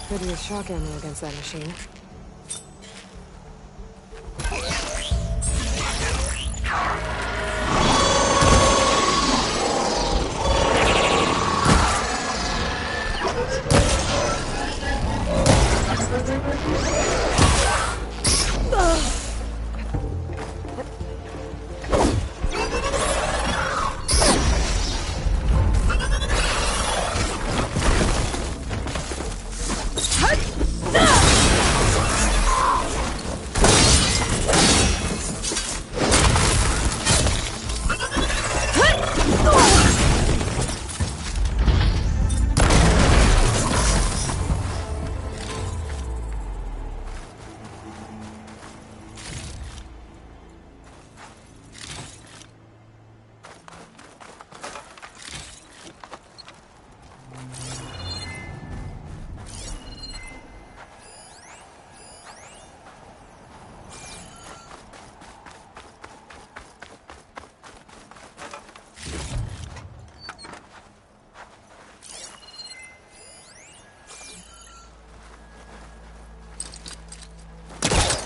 Could use shock ammo against that machine.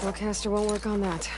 Bowcaster won't work on that.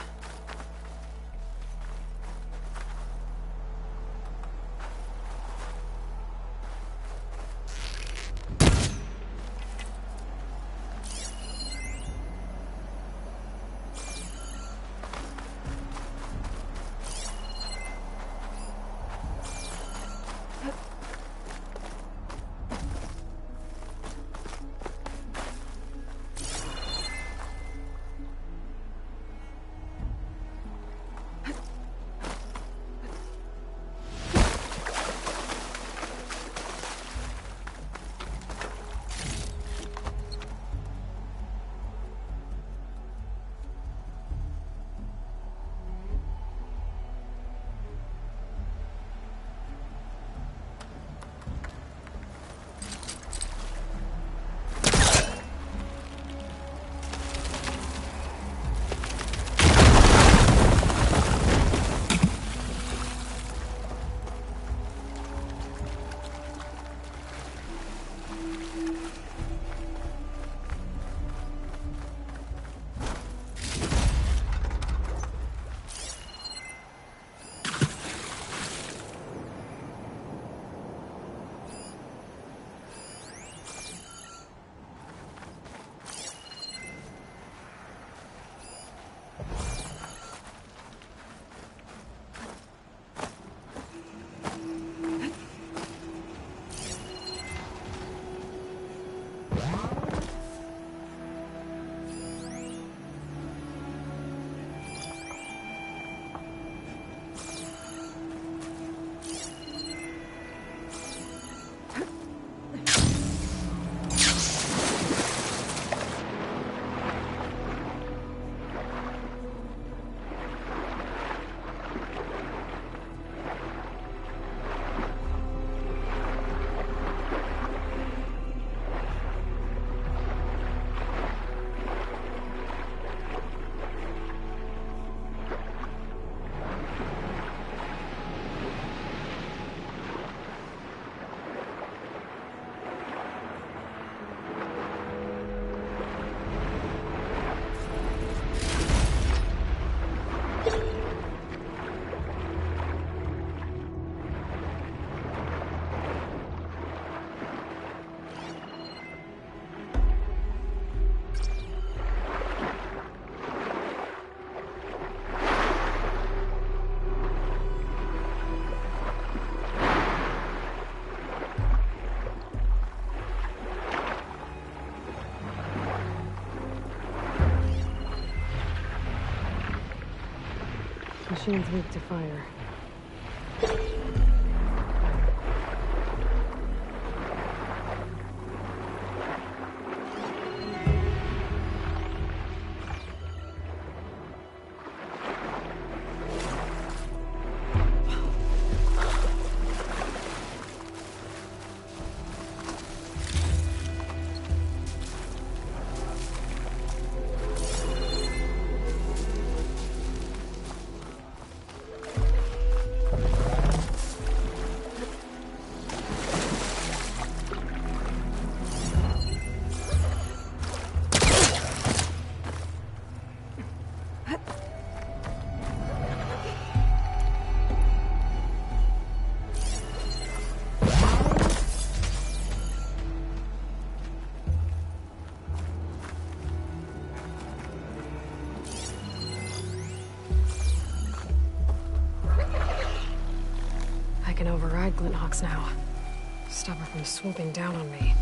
Machine's weak to fire. box now. Stop her from swooping down on me.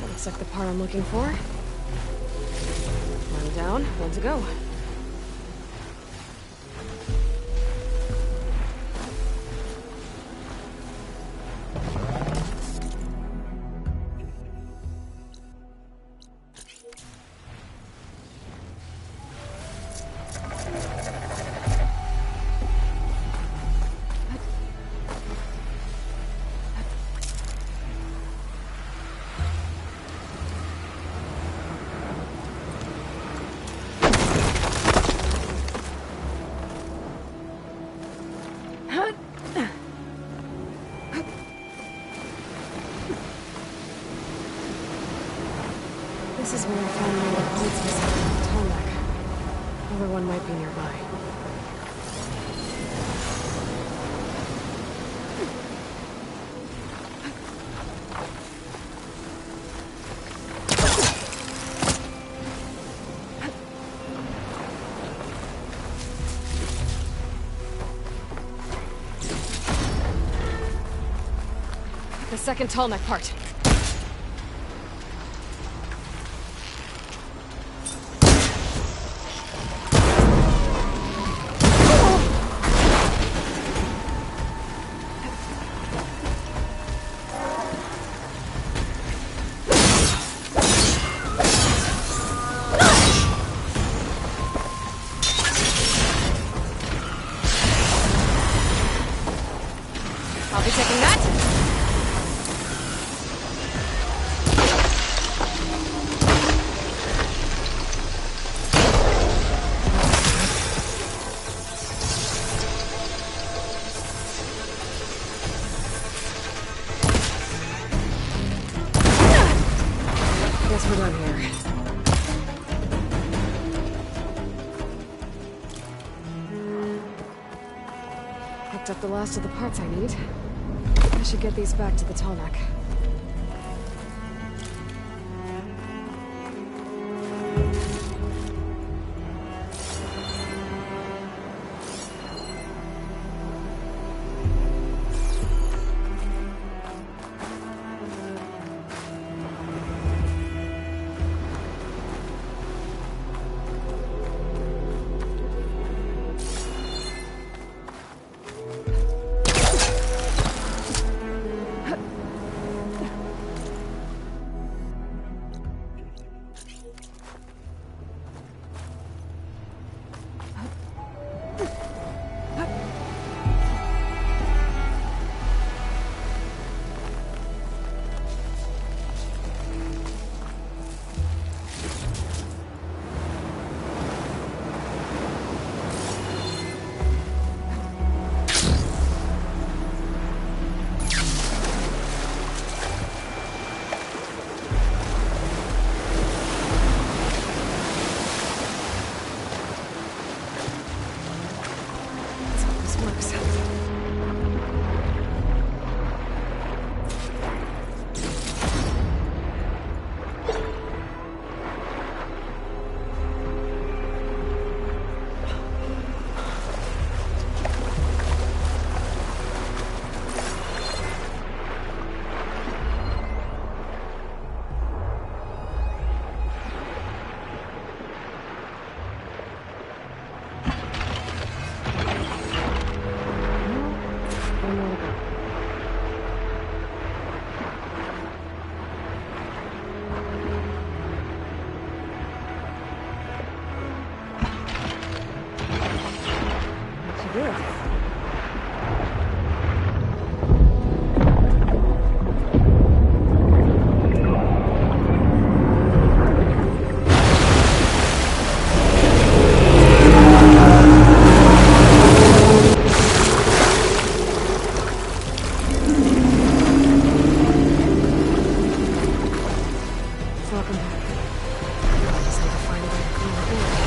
Looks like the part I'm looking for. One down, one to go. This is where I found the old police facility, Tomek. Another one might be nearby. The second Tallneck part. I'll be taking that. Guess we're done here. Picked up the last of the parts I need. I should get these back to the Tallneck. welcome back. I just need to find a way to clean the board.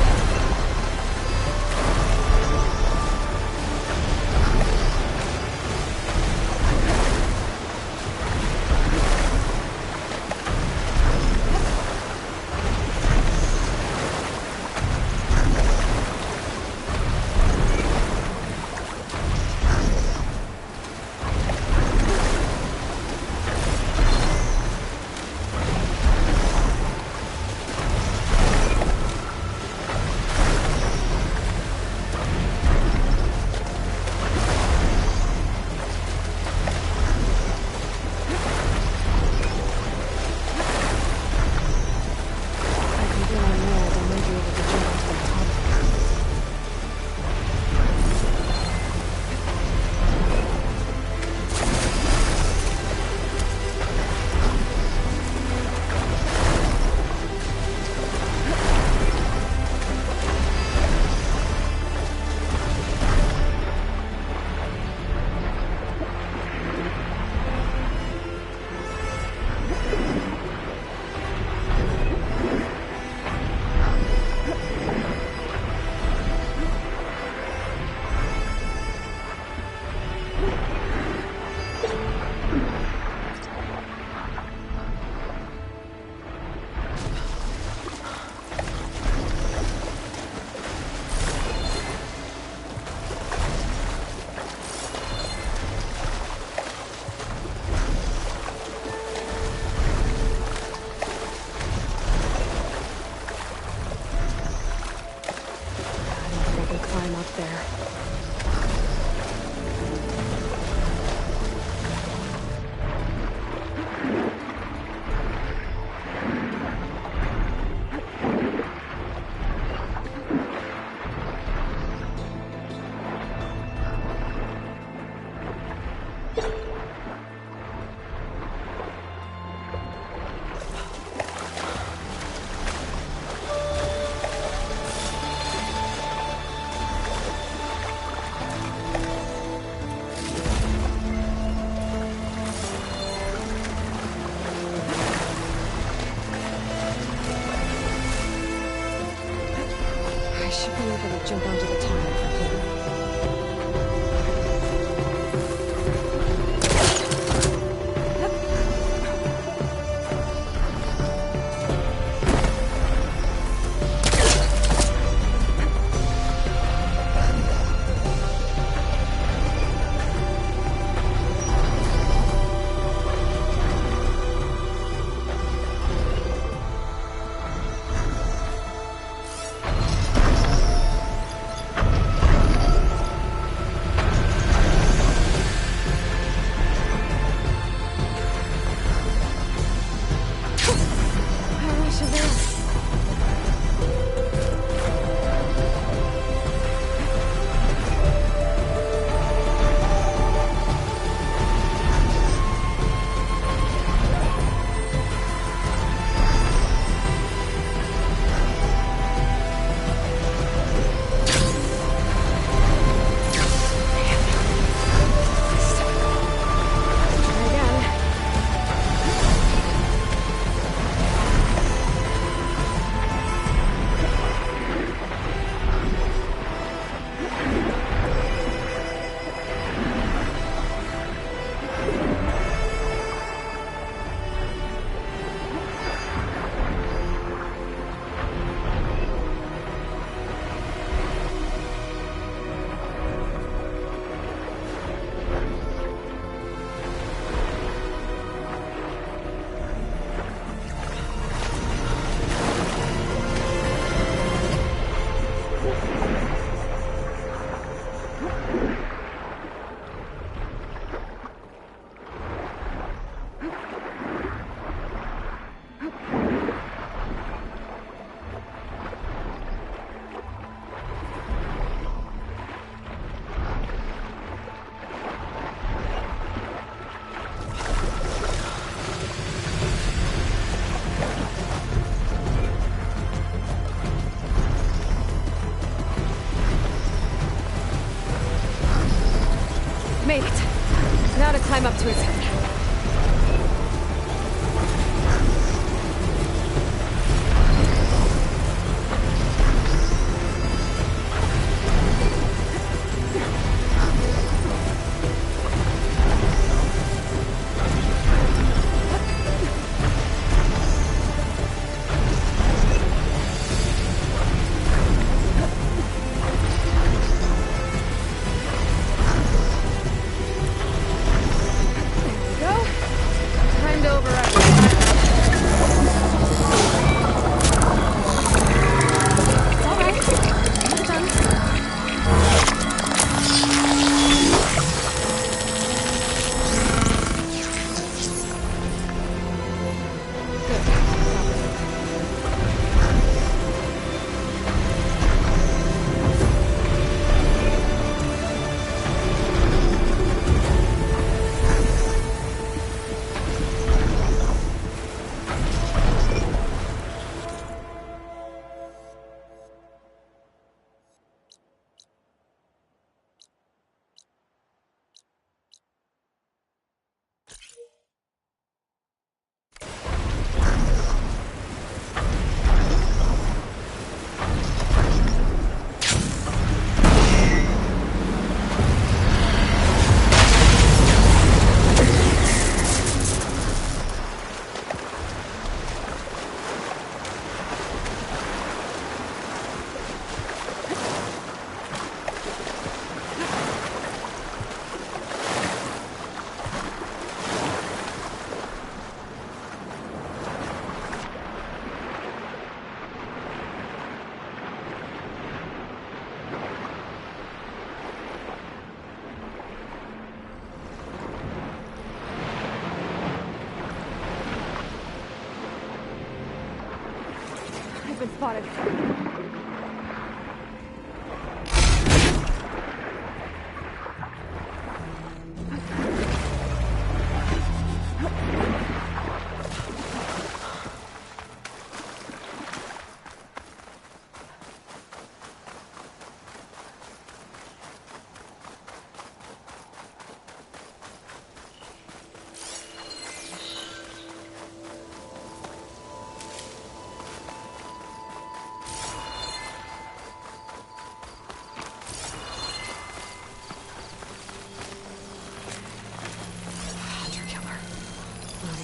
Jump onto the tile if I can. Made it. Now to climb up to its head. been spotted.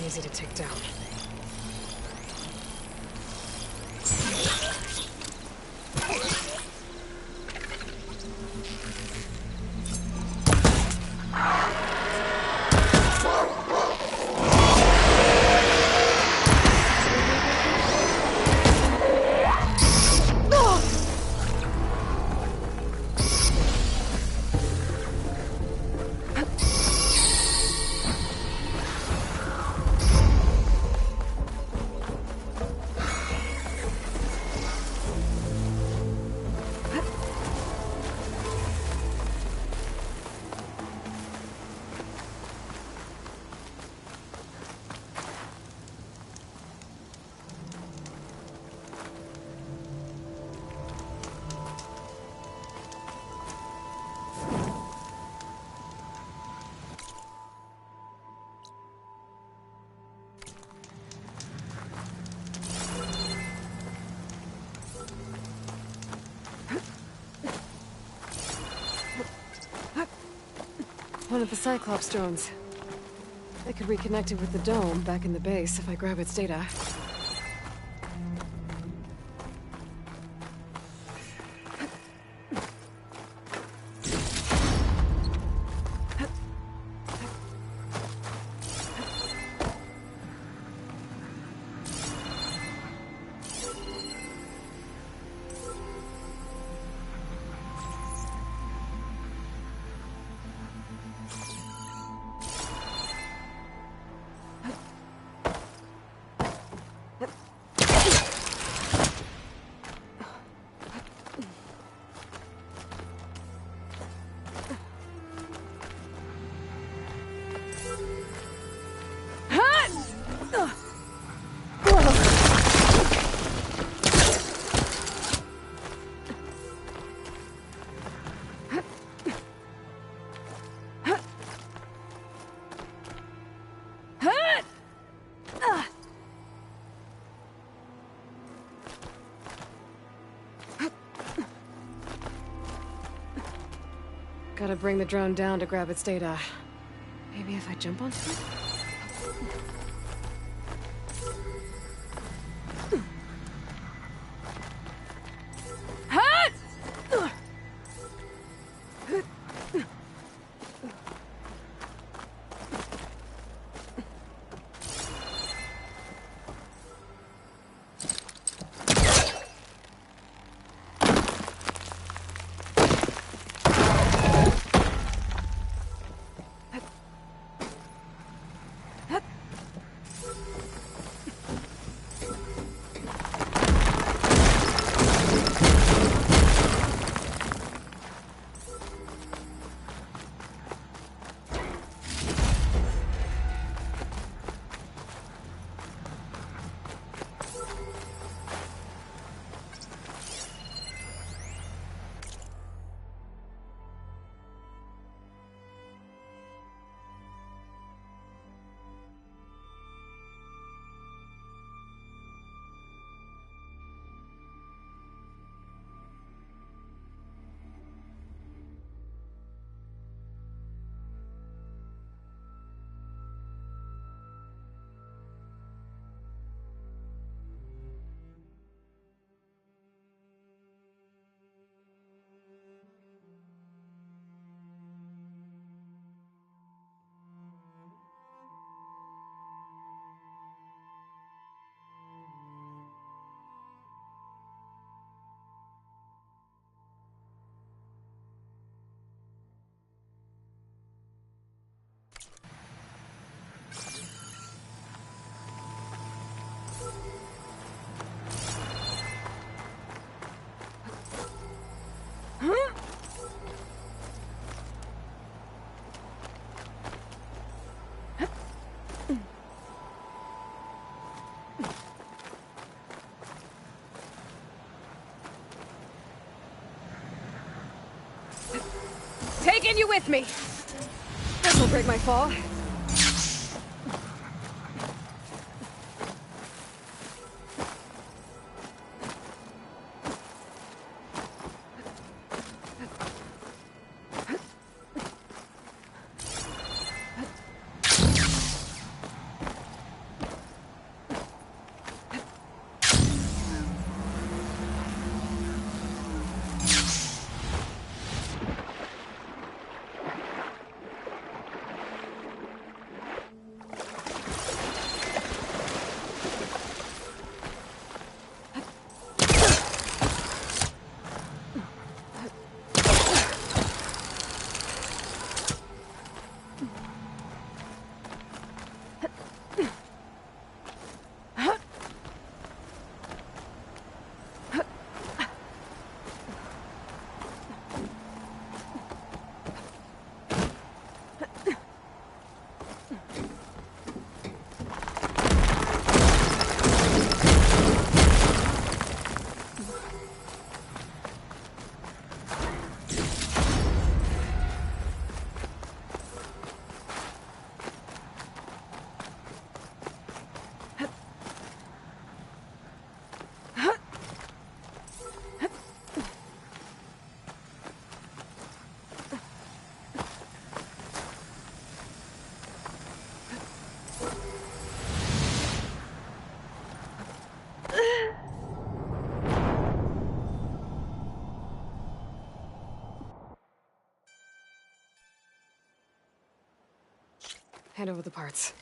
Easy to take down. One of the Cyclops drones. I could reconnect it with the dome back in the base if I grab its data. Gotta bring the drone down to grab its data. Maybe if I jump onto it? taking you with me. This'll break my fall. Hand over the parts.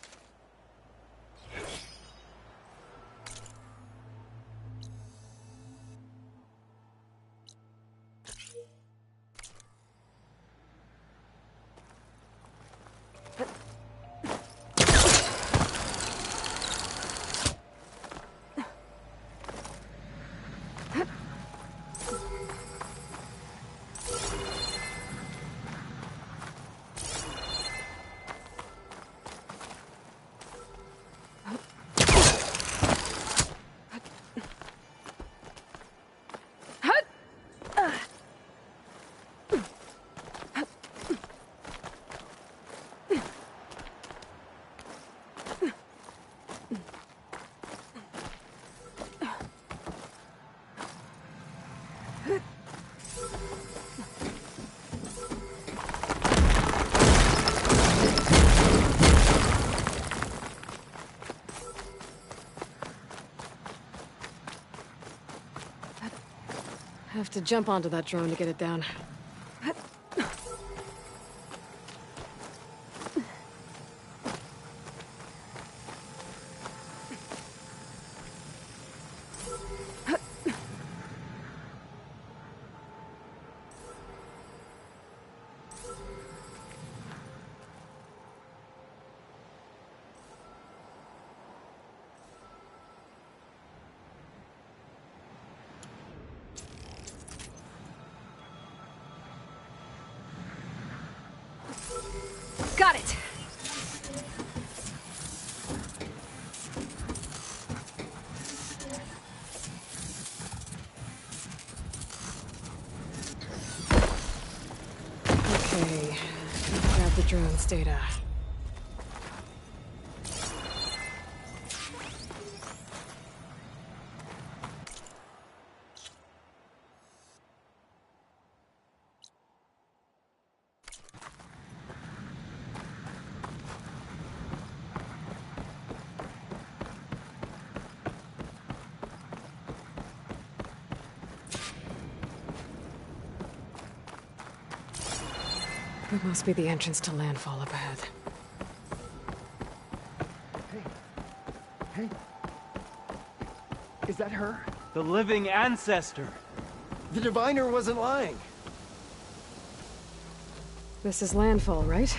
Have to jump onto that drone to get it down. Got it! Okay, grab the drone's data. That must be the entrance to landfall up ahead. Hey. Is that her? The living ancestor. The diviner wasn't lying. This is landfall, right?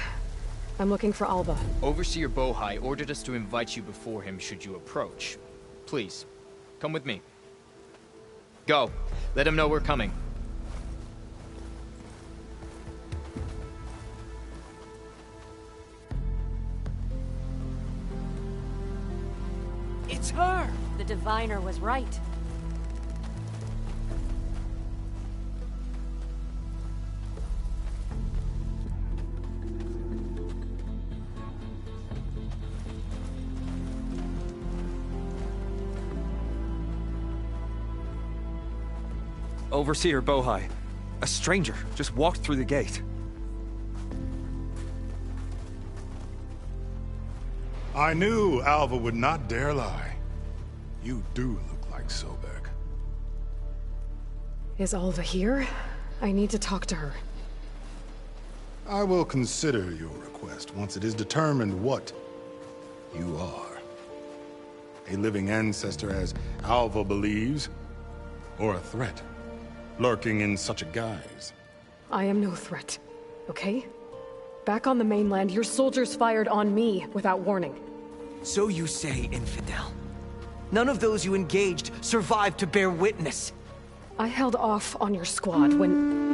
I'm looking for Alba. Overseer Bohai ordered us to invite you before him should you approach. Please, come with me. Go. Let him know we're coming. It's her! The diviner was right. Overseer Bohai. A stranger just walked through the gate. I knew Alva would not dare lie. You do look like Sobek. Is Alva here? I need to talk to her. I will consider your request once it is determined what you are. A living ancestor, as Alva believes, or a threat, lurking in such a guise. I am no threat, okay? Back on the mainland, your soldiers fired on me without warning. So you say, infidel. None of those you engaged survived to bear witness. I held off on your squad when...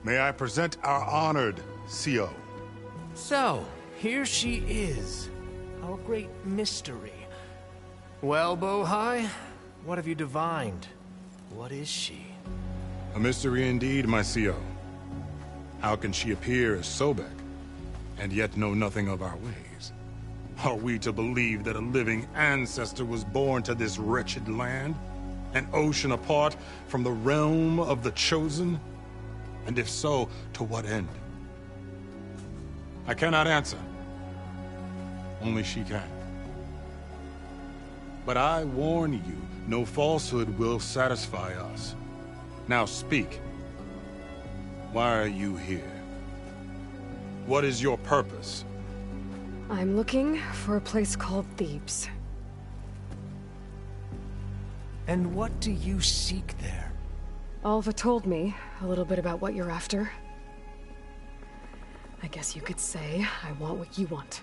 May I present our honored CO? So, here she is. Our great mystery. Well, Bohai, what have you divined? What is she? A mystery indeed, my CO. How can she appear as Sobek, and yet know nothing of our ways? Are we to believe that a living ancestor was born to this wretched land? An ocean apart from the realm of the Chosen? And if so, to what end? I cannot answer. Only she can. But I warn you, no falsehood will satisfy us. Now speak. Why are you here? What is your purpose? I'm looking for a place called Thebes. And what do you seek there? Alva told me a little bit about what you're after. I guess you could say I want what you want.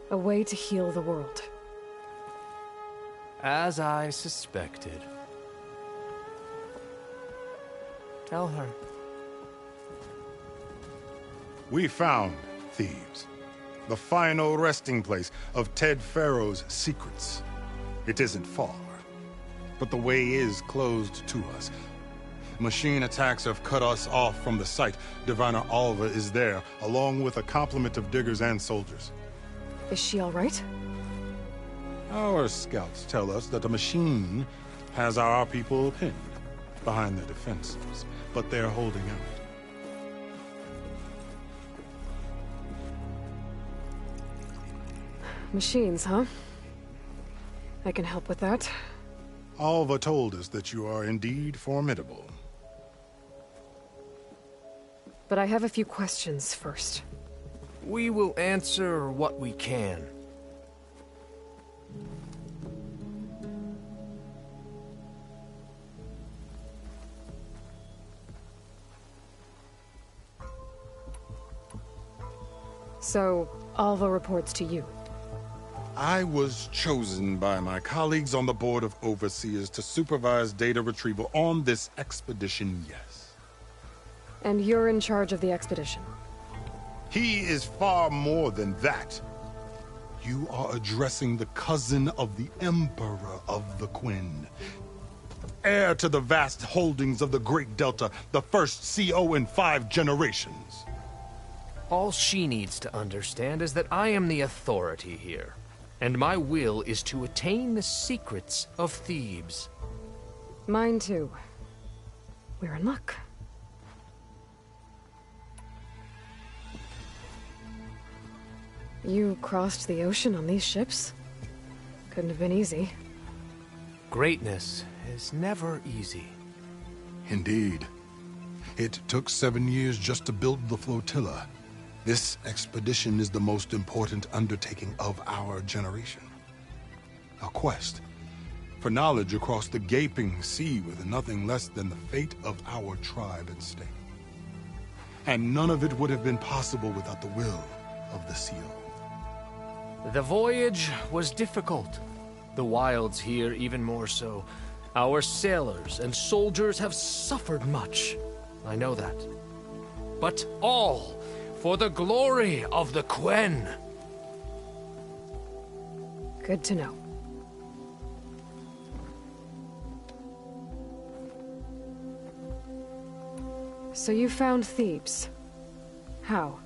A way to heal the world. As I suspected. Tell her. We found Thebes, the final resting place of Ted Pharaoh's secrets. It isn't far, but the way is closed to us. Machine attacks have cut us off from the site. Diviner Alva is there, along with a complement of diggers and soldiers. Is she all right? Our scouts tell us that the machine has our people pinned behind their defenses, but they're holding out. Machines, huh? I can help with that. Alva told us that you are indeed formidable. But I have a few questions first. We will answer what we can. So, Alva reports to you. I was chosen by my colleagues on the Board of Overseers to supervise data retrieval on this expedition, yes. And you're in charge of the expedition? He is far more than that. You are addressing the cousin of the Emperor of the Quen. Heir to the vast holdings of the Great Delta, the first CO in 5 generations. All she needs to understand is that I am the authority here. And my will is to attain the secrets of Thebes. Mine too. We're in luck. You crossed the ocean on these ships? Couldn't have been easy. Greatness is never easy. Indeed. It took 7 years just to build the flotilla. This expedition is the most important undertaking of our generation. A quest for knowledge across the gaping sea with nothing less than the fate of our tribe at stake. And none of it would have been possible without the will of the seal. The voyage was difficult. The wilds here even more so. Our sailors and soldiers have suffered much. I know that. But all for the glory of the Quen. Good to know. So you found Thebes. How?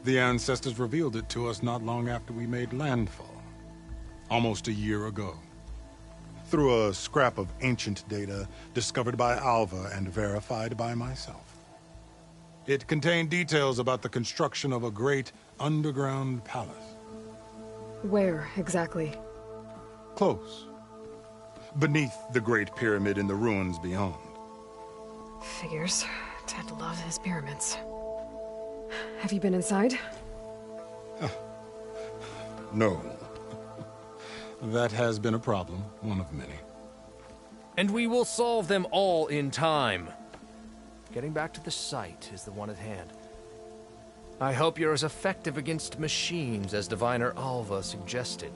The ancestors revealed it to us not long after we made landfall. Almost a year ago. Through a scrap of ancient data discovered by Alva and verified by myself. It contained details about the construction of a great underground palace. Where, exactly? Close. Beneath the Great Pyramid in the ruins beyond. Figures. Ted loves his pyramids. Have you been inside? No. That has been a problem, one of many. And we will solve them all in time. Getting back to the site is the one at hand. I hope you're as effective against machines as Diviner Alva suggested.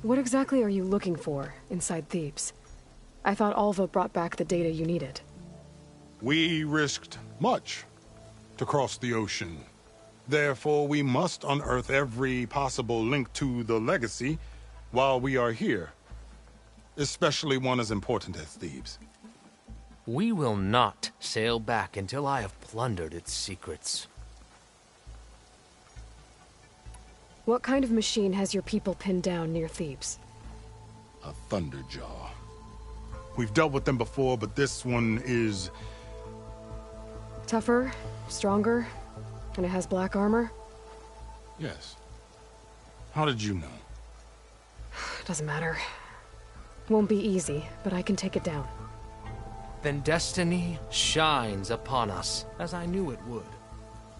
What exactly are you looking for inside Thebes? I thought Alva brought back the data you needed. We risked much to cross the ocean. Therefore, we must unearth every possible link to the legacy while we are here. Especially one as important as Thebes. We will not sail back until I have plundered its secrets. What kind of machine has your people pinned down near Thebes? A Thunderjaw. We've dealt with them before, but this one is... Tougher, stronger, and it has black armor? Yes. How did you know? Doesn't matter. Won't be easy, but I can take it down. Then destiny shines upon us, as I knew it would.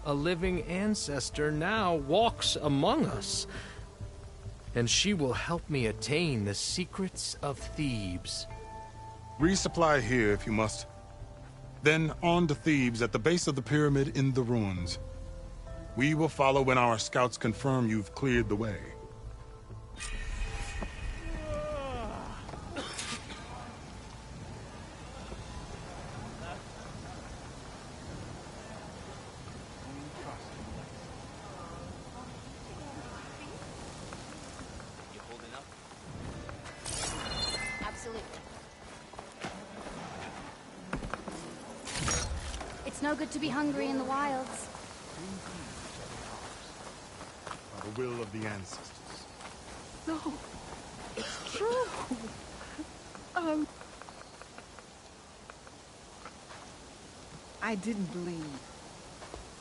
A living ancestor now walks among us, and she will help me attain the secrets of Thebes. Resupply here if you must. Then on to Thebes at the base of the pyramid in the ruins. We will follow when our scouts confirm you've cleared the way. No good to be hungry in the wilds. By the will of the ancestors. No, it's true. I didn't believe,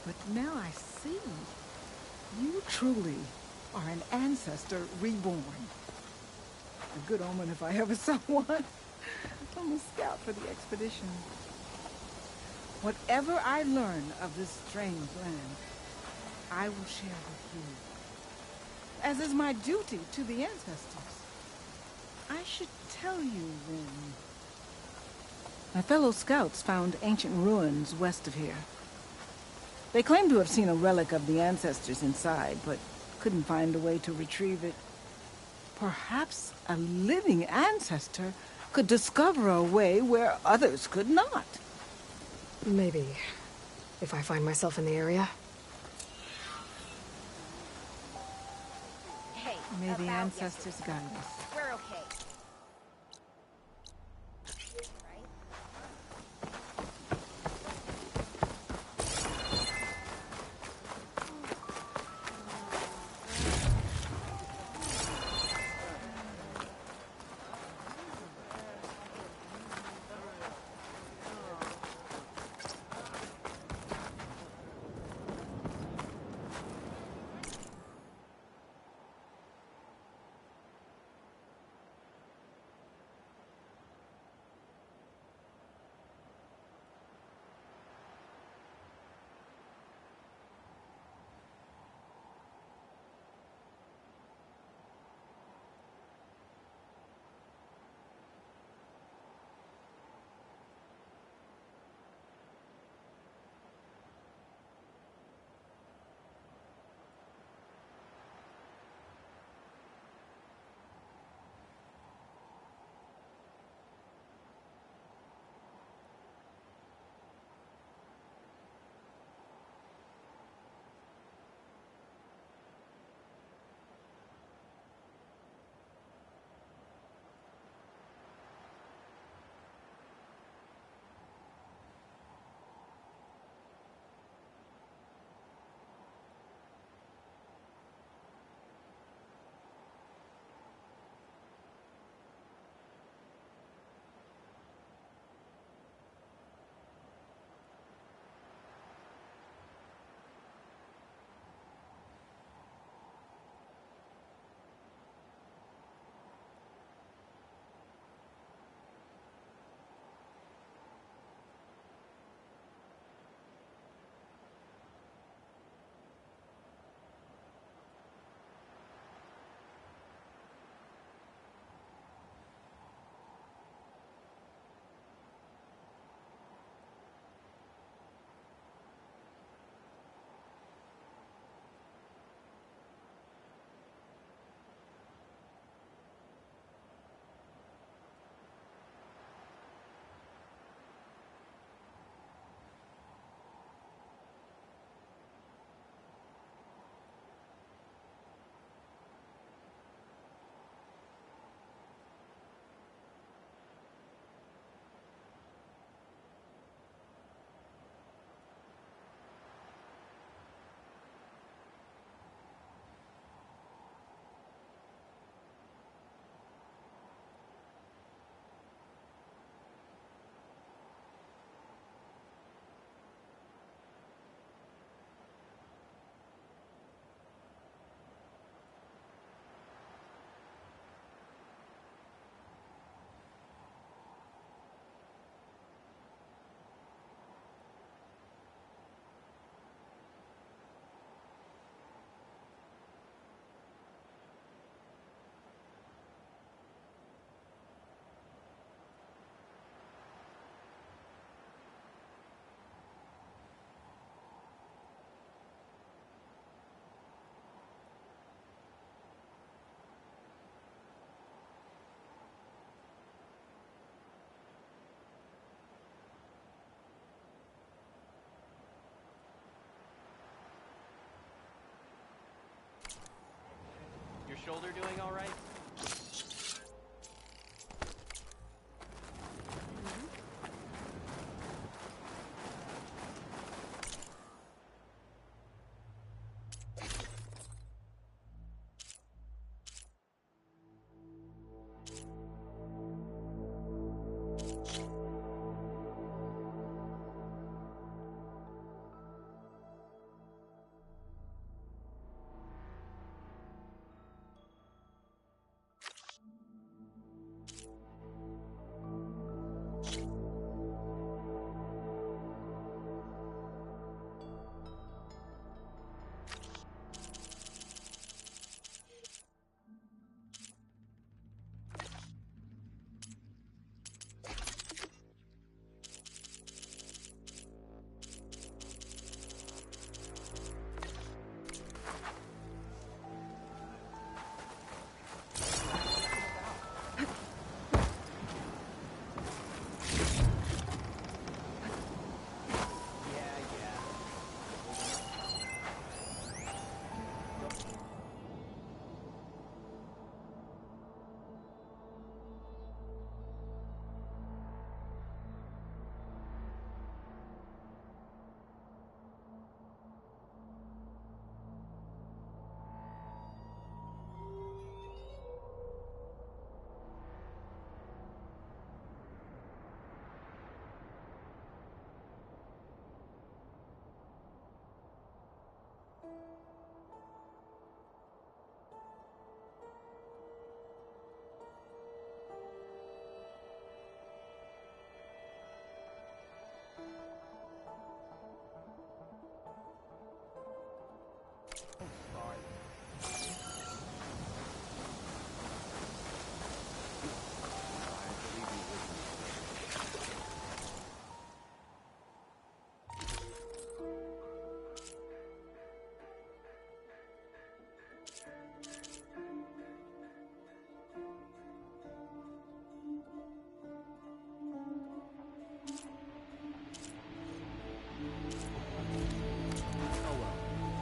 but now I see. You truly are an ancestor reborn. A good omen if I ever saw one. I'm a scout for the expedition. Whatever I learn of this strange land, I will share with you. As is my duty to the ancestors. I should tell you then. My fellow scouts found ancient ruins west of here. They claim to have seen a relic of the ancestors inside, but couldn't find a way to retrieve it. Perhaps a living ancestor could discover a way where others could not. Maybe. If I find myself in the area. Hey, may the ancestors guide us. We're okay. shoulder doing all right?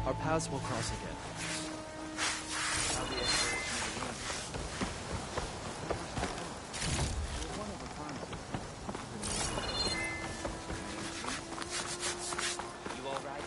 Our paths will cross again. You all right?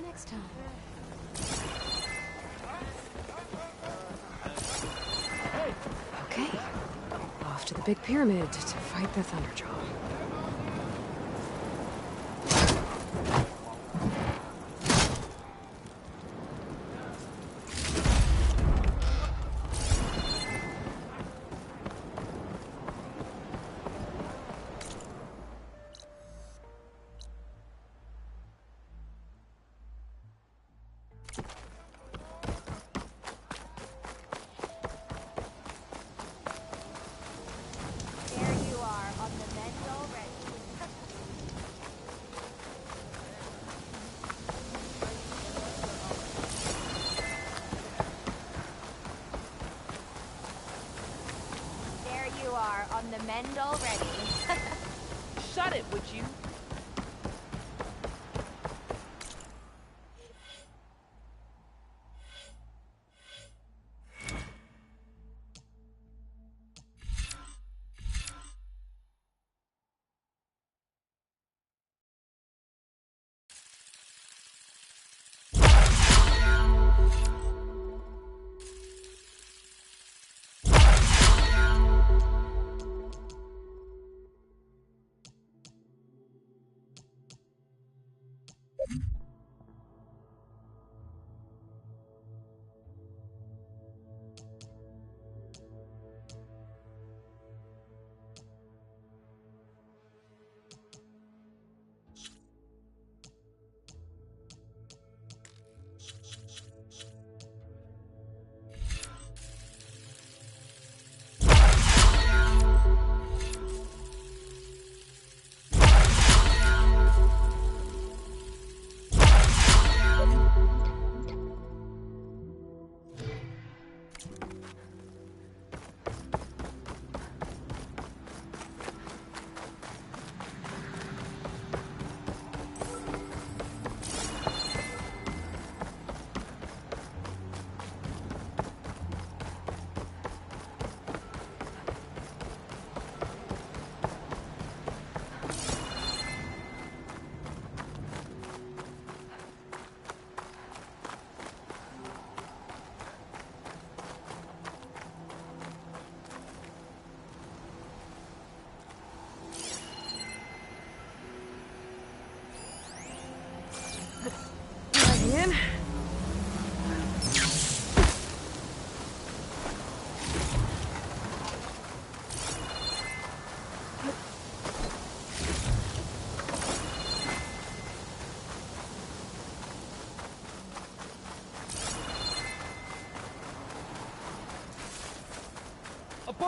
Next time. Okay. Off to the big pyramid to fight the Thunderjaw. There you are, on the mend already. There you are, on the mend already. Shut it, would you?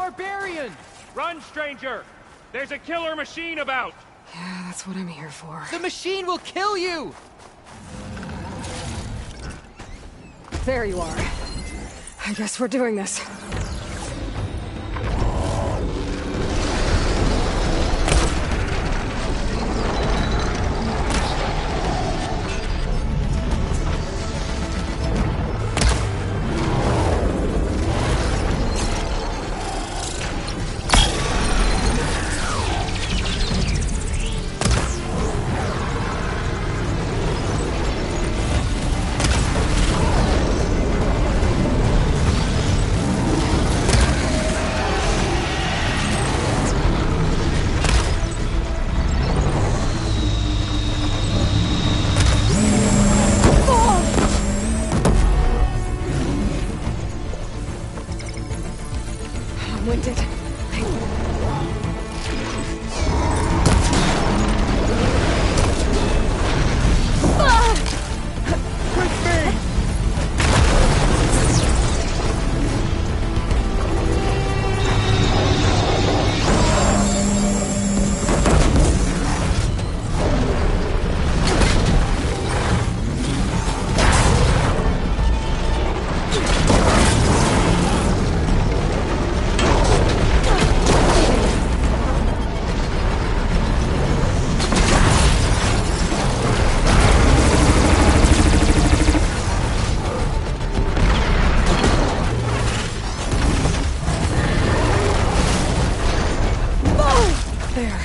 barbarian! Run, stranger! There's a killer machine about! Yeah, that's what I'm here for. The machine will kill you! There you are. I guess we're doing this. I'm winded. There.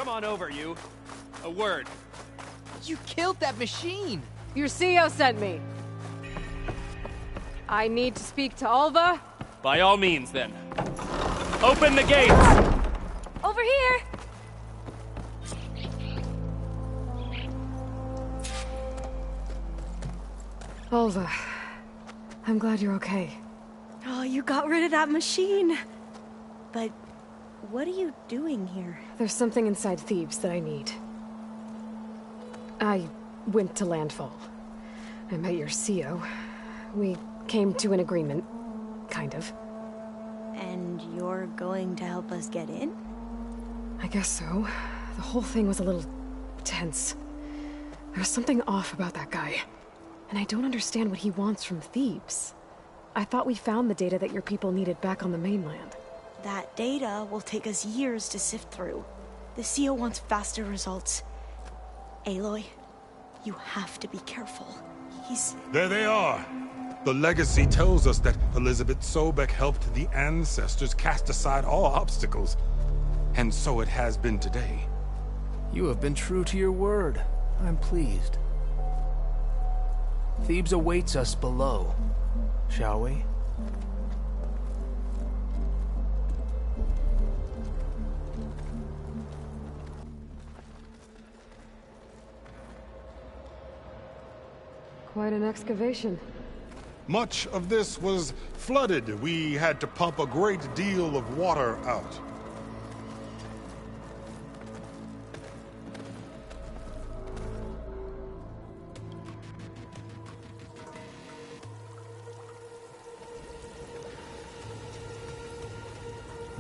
come on over, you. A word. You killed that machine! Your CEO sent me. I need to speak to Alva. By all means, then. Open the gates! Over here! Alva, I'm glad you're okay. Oh, you got rid of that machine. But what are you doing here? There's something inside Thebes that I need. I went to Landfall. I met your CEO. We came to an agreement, kind of. And you're going to help us get in? I guess so. The whole thing was a little tense. There was something off about that guy. And I don't understand what he wants from Thebes. I thought we found the data that your people needed back on the mainland. That data will take us years to sift through. The CEO wants faster results. Aloy, you have to be careful. There they are! The legacy tells us that Elizabeth Sobek helped the ancestors cast aside all obstacles. And so it has been today. You have been true to your word. I'm pleased. Thebes awaits us below. Shall we? Quite an excavation. Much of this was flooded. We had to pump a great deal of water out.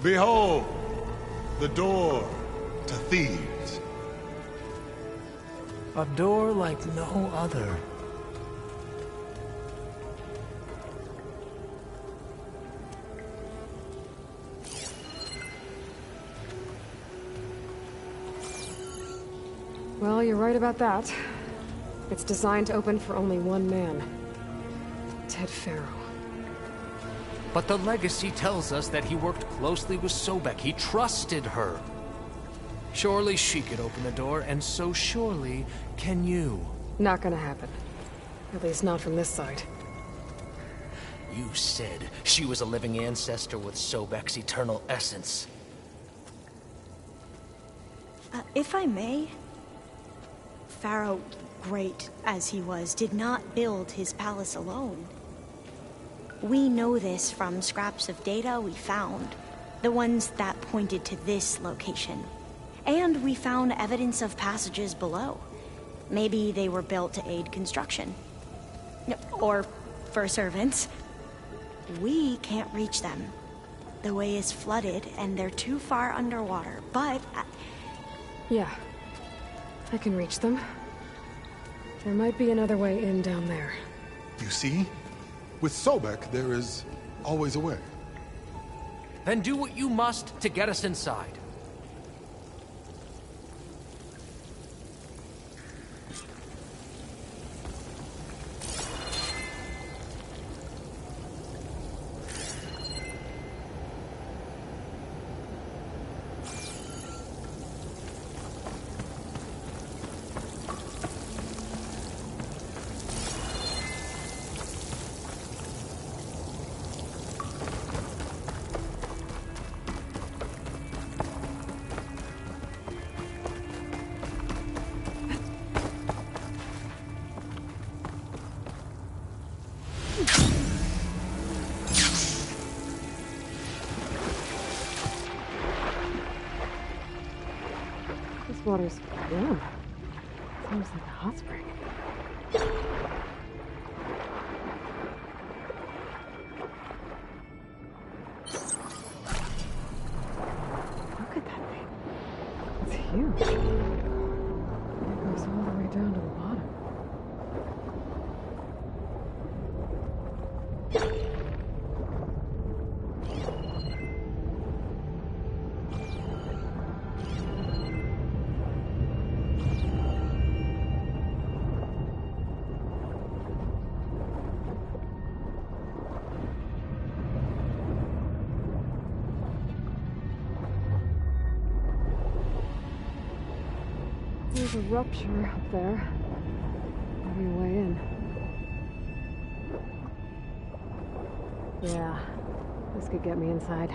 Behold, the door to Thebes. A door like no other. Well, you're right about that. It's designed to open for only one man. Ted Faro. But the legacy tells us that he worked closely with Sobek. He trusted her. Surely she could open the door, and so surely can you. Not gonna happen. At least not from this side. You said she was a living ancestor with Sobek's eternal essence. If I may, Pharaoh, great as he was, did not build his palace alone. We know this from scraps of data we found, the ones that pointed to this location. And we found evidence of passages below. Maybe they were built to aid construction. Or for servants. We can't reach them. The way is flooded and they're too far underwater, but... Yeah. I can reach them. There might be another way in down there. You see? With Sobek, there is always a way. Then do what you must to get us inside. This water's warm. It's almost like a hot spring. Look at that thing. It's huge. It goes all the way down to the bottom. a rupture up there. Maybe a way in. Yeah, this could get me inside.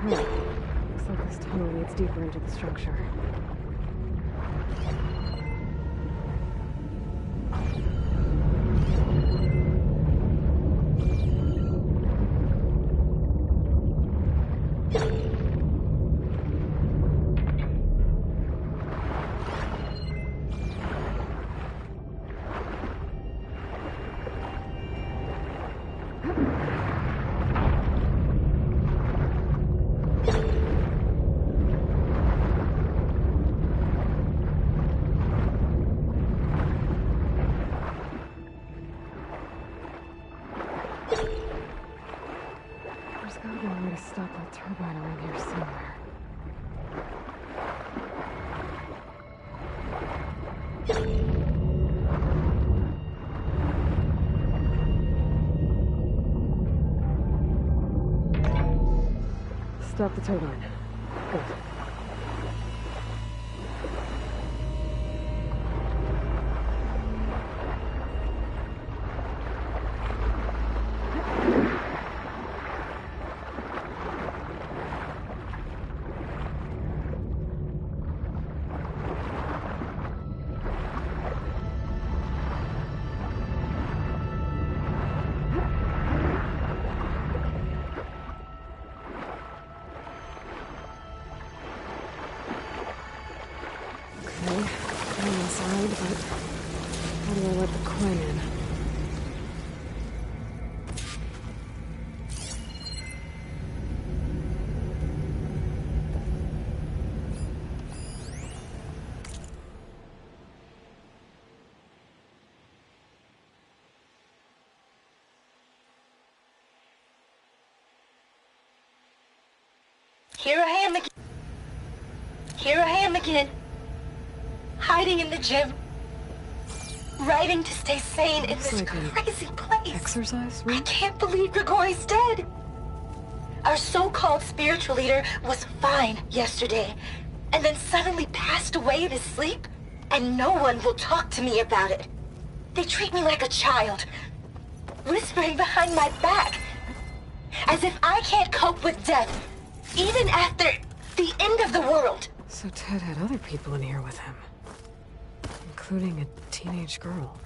Looks like this tunnel leads deeper into the structure. There's gotta be a way to stop that turbine around here somewhere. Stop the turbine. Good. I'm inside, but how do I let the coin in? Here I am again. Here I am again. Hiding in the gym. Writing to stay sane in this crazy place. Exercise room? I can't believe Grigori's dead. Our so-called spiritual leader was fine yesterday, and then suddenly passed away in his sleep, and no one will talk to me about it. They treat me like a child, whispering behind my back, as if I can't cope with death, even after the end of the world. So Ted had other people in here with him, including a teenage girl.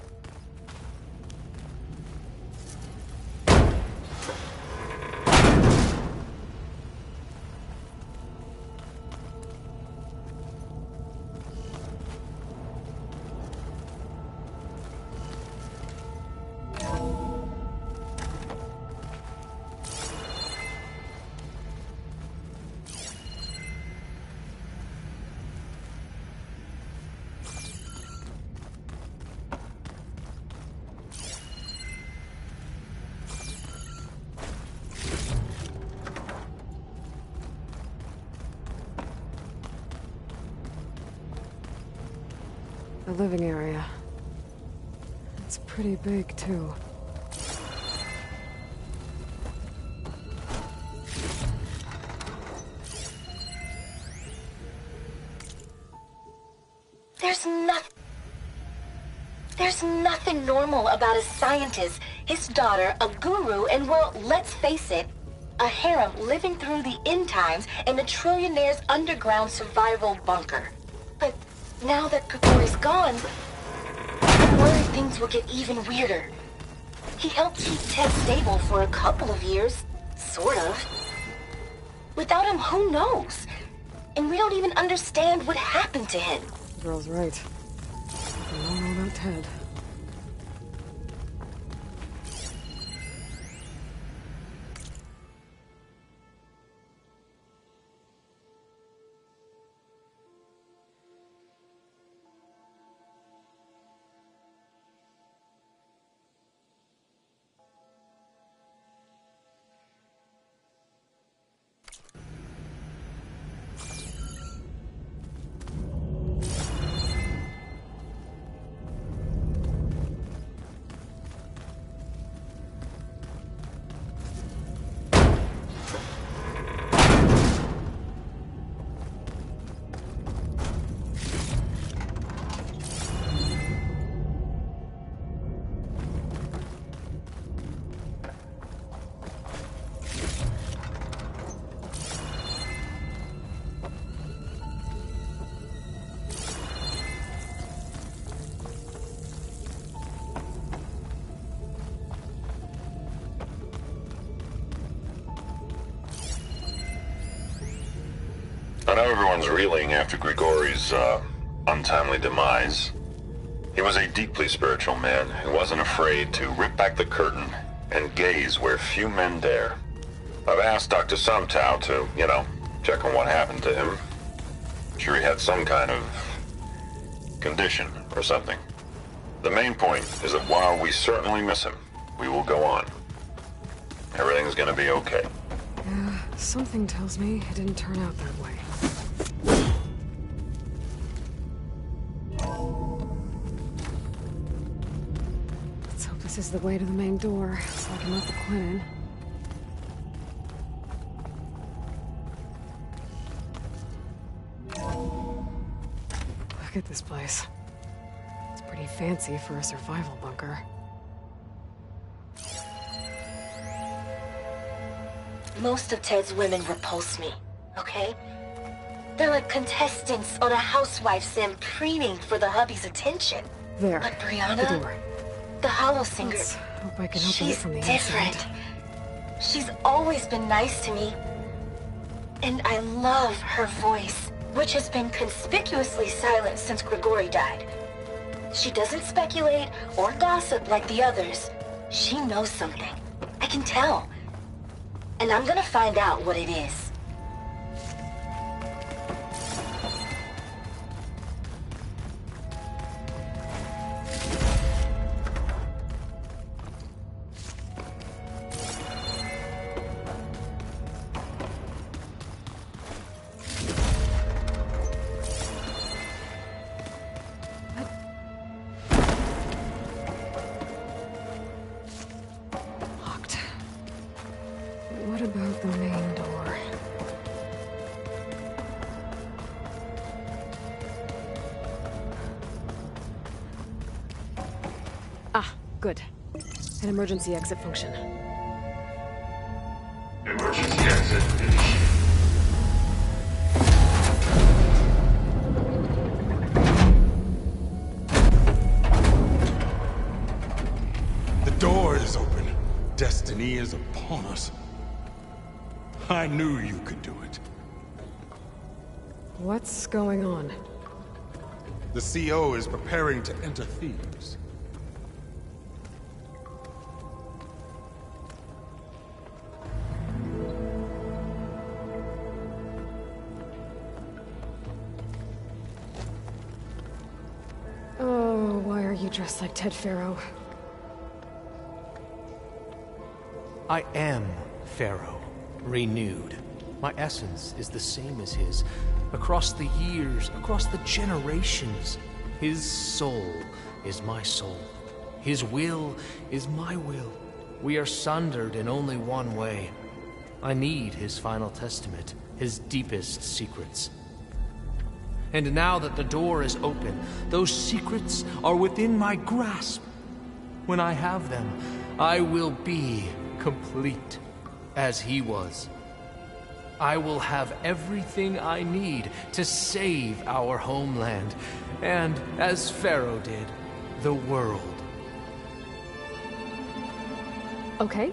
The living area. It's pretty big, too. There's nothing normal about a scientist, his daughter, a guru, and well, let's face it, a harem living through the end times in a trillionaire's underground survival bunker. But now that Grigori's gone, I'm worried things will get even weirder. He helped keep Ted stable for a couple of years, sort of. Without him, who knows? And we don't even understand what happened to him. The girl's right. I don't know about Ted. reeling after Grigori's, untimely demise. He was a deeply spiritual man who wasn't afraid to rip back the curtain and gaze where few men dare. I've asked Dr. Sumtow to, check on what happened to him. I'm sure he had some kind of condition or something. The main point is that while we certainly miss him, we will go on. Everything's gonna be okay. Yeah, something tells me it didn't turn out that way. Let's hope this is the way to the main door, so I can let the Quinn in. Look at this place. It's pretty fancy for a survival bunker. Most of Ted's women repulse me, okay? They're like contestants on a housewife sim preening for the hubby's attention. There. But Brianna, the door. The hollow singer, Let's hope I can open it she's from the different. inside. She's always been nice to me. And I love her voice, which has been conspicuously silent since Grigori died. She doesn't speculate or gossip like the others. She knows something. I can tell. And I'm gonna find out what it is. Locked. What about the main door? Ah, good. An emergency exit function. Emergency exit initiated. The door is open. Destiny is upon us. I knew you could do it. What's going on? The CO is preparing to enter Thebes. Oh, why are you dressed like Ted Faro? I am Pharaoh, renewed. My essence is the same as his. Across the years, across the generations. His soul is my soul. His will is my will. We are sundered in only one way. I need his final testament, his deepest secrets. And now that the door is open, those secrets are within my grasp. When I have them, I will be complete, as he was. I will have everything I need to save our homeland, and, as Pharaoh did, the world. Okay.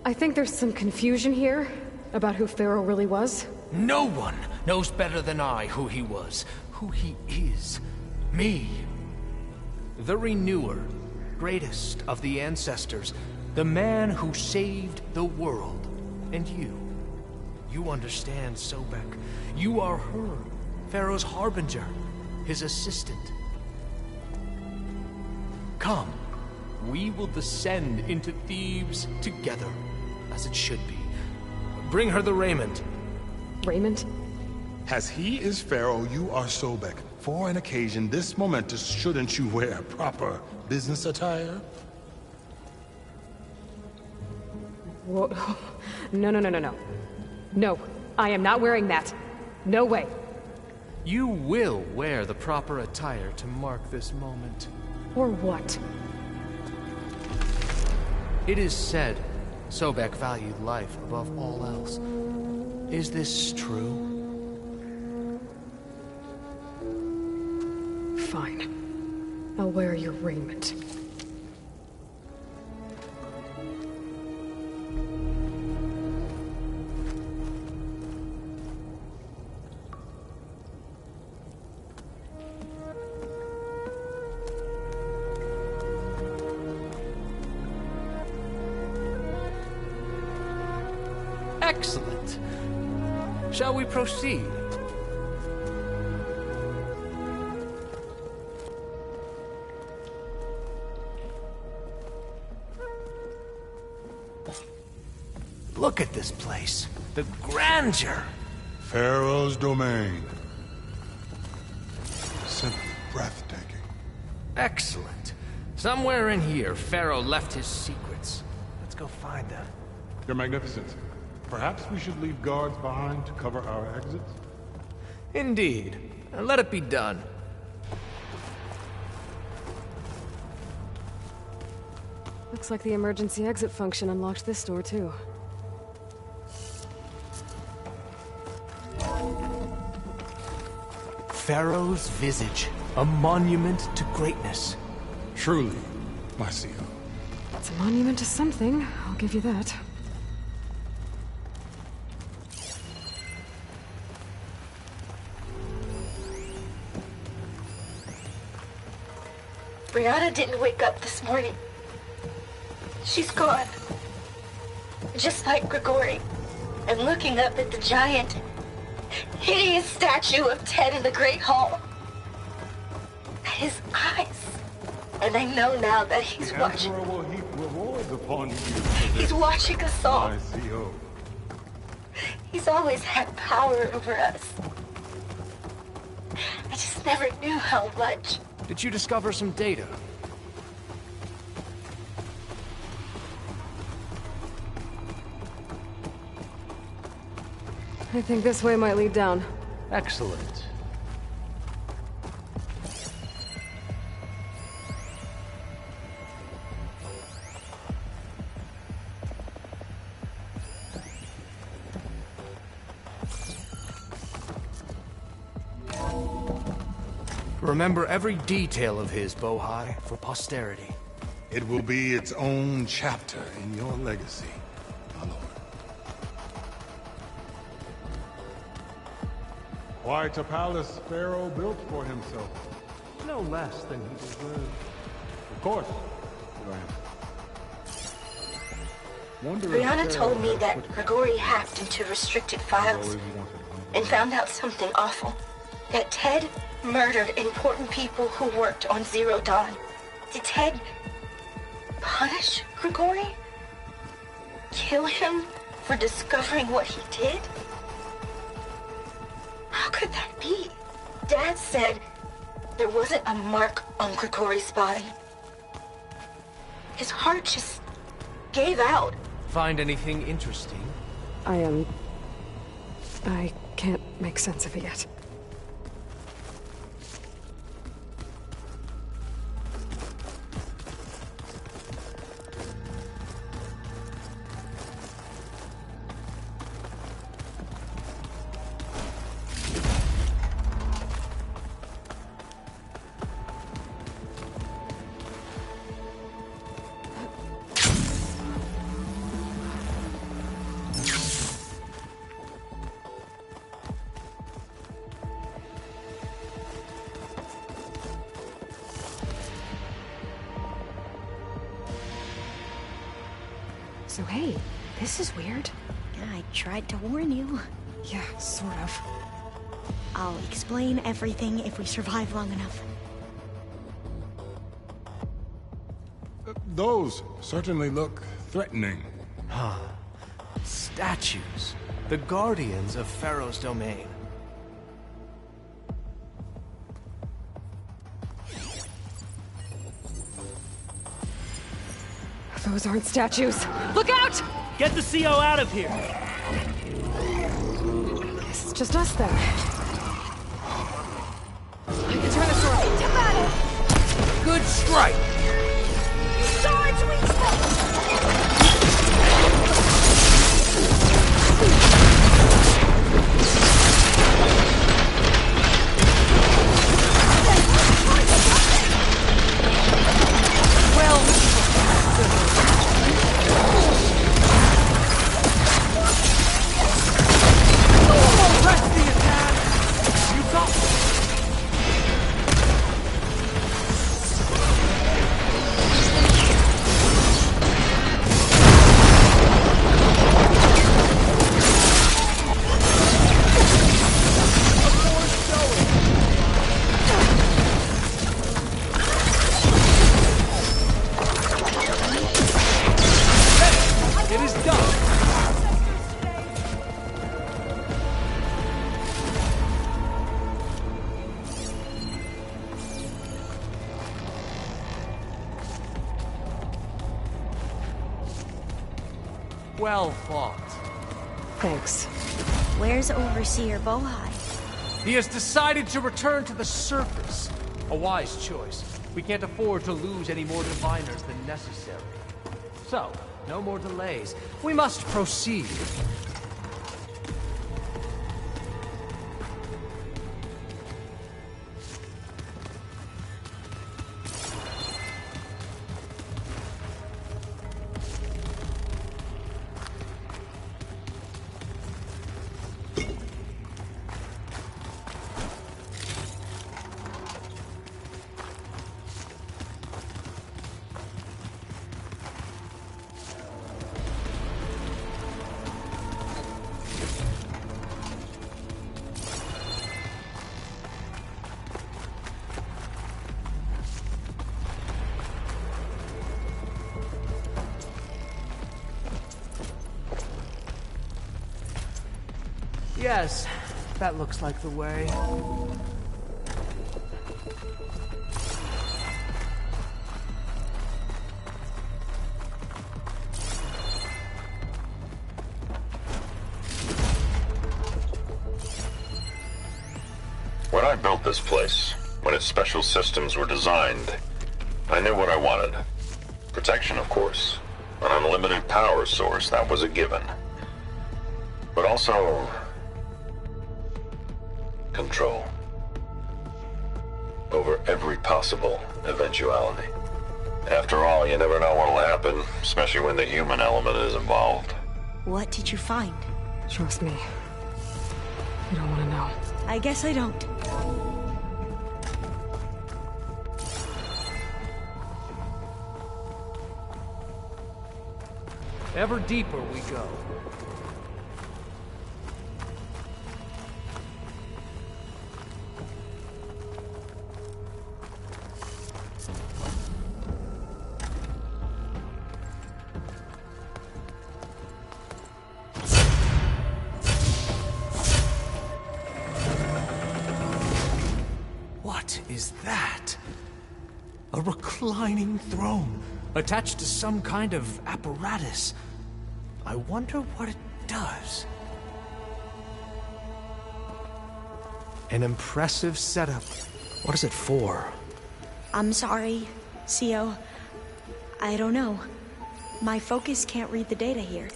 I think there's some confusion here about who Pharaoh really was. No one knows better than I who he was, who he is. Me. The Renewer, greatest of the ancestors, the man who saved the world. And you. You understand, Sobek. You are her, Pharaoh's harbinger, his assistant. Come, we will descend into Thebes together, as it should be. Bring her the raiment. Raiment? As he is Pharaoh, you are Sobek. For an occasion this momentous, shouldn't you wear proper business attire? Whoa. No, no, no, no, no. No, I am not wearing that. No way. You will wear the proper attire to mark this moment. Or what? It is said Sobek valued life above all else. Is this true? Fine. I'll wear your raiment. Excellent. Shall we proceed? Look at this place. The grandeur. Pharaoh's domain. Simply breathtaking. Excellent. Somewhere in here, Pharaoh left his secrets. Let's go find them. Your Magnificence, perhaps we should leave guards behind to cover our exits? Indeed. Let it be done. Looks like the emergency exit function unlocked this door, too. Pharaoh's visage, a monument to greatness. Truly, my CEO. It's a monument to something, I'll give you that. Brianna didn't wake up this morning. She's gone. Just like Grigori. And looking up at the giant, hideous statue of Ted in the Great Hall. His eyes. And I know now that he's watching. The Emperor will heap rewards upon you. He's watching us all. My CO. He's always had power over us. I just never knew how much. Did you discover some data? I think this way might lead down. Excellent. Remember every detail of his, Bohai, for posterity. It will be its own chapter in your legacy, my lord. Quite a palace Pharaoh built for himself. No less than he deserved. Of course, Brianna told me that Grigori hacked into restricted files and found out something awful. That Ted murdered important people who worked on Zero Dawn. Did Ted punish Grigori? Kill him for discovering what he did? How could that be? Dad said there wasn't a mark on Grigori's body. His heart just gave out. Find anything interesting? I can't make sense of it yet. So hey, this is weird. Yeah, I tried to warn you. Yeah, sort of. I'll explain everything if we survive long enough. Those certainly look threatening. Statues. The guardians of Pharaoh's domain. Those aren't statues. Look out! Get the CO out of here! Guess it's just us then. I can turn this around. Into battle! Good strike! Swords, Well fought. Thanks. Where's Overseer Bohai? He has decided to return to the surface. A wise choice. We can't afford to lose any more diviners than necessary. So, no more delays. We must proceed. Yes, that looks like the way. When I built this place, when its special systems were designed, I knew what I wanted. Protection, of course. An unlimited power source, that was a given. But also control over every possible eventuality. After all, you never know what'll happen, especially when the human element is involved. What did you find? Trust me. You don't want to know. I guess I don't. Ever deeper we go. What is that? A reclining throne, attached to some kind of apparatus. I wonder what it does. An impressive setup. What is it for? I'm sorry, Cio. I don't know. My focus can't read the data here.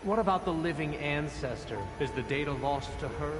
What about the living ancestor? Is the data lost to her?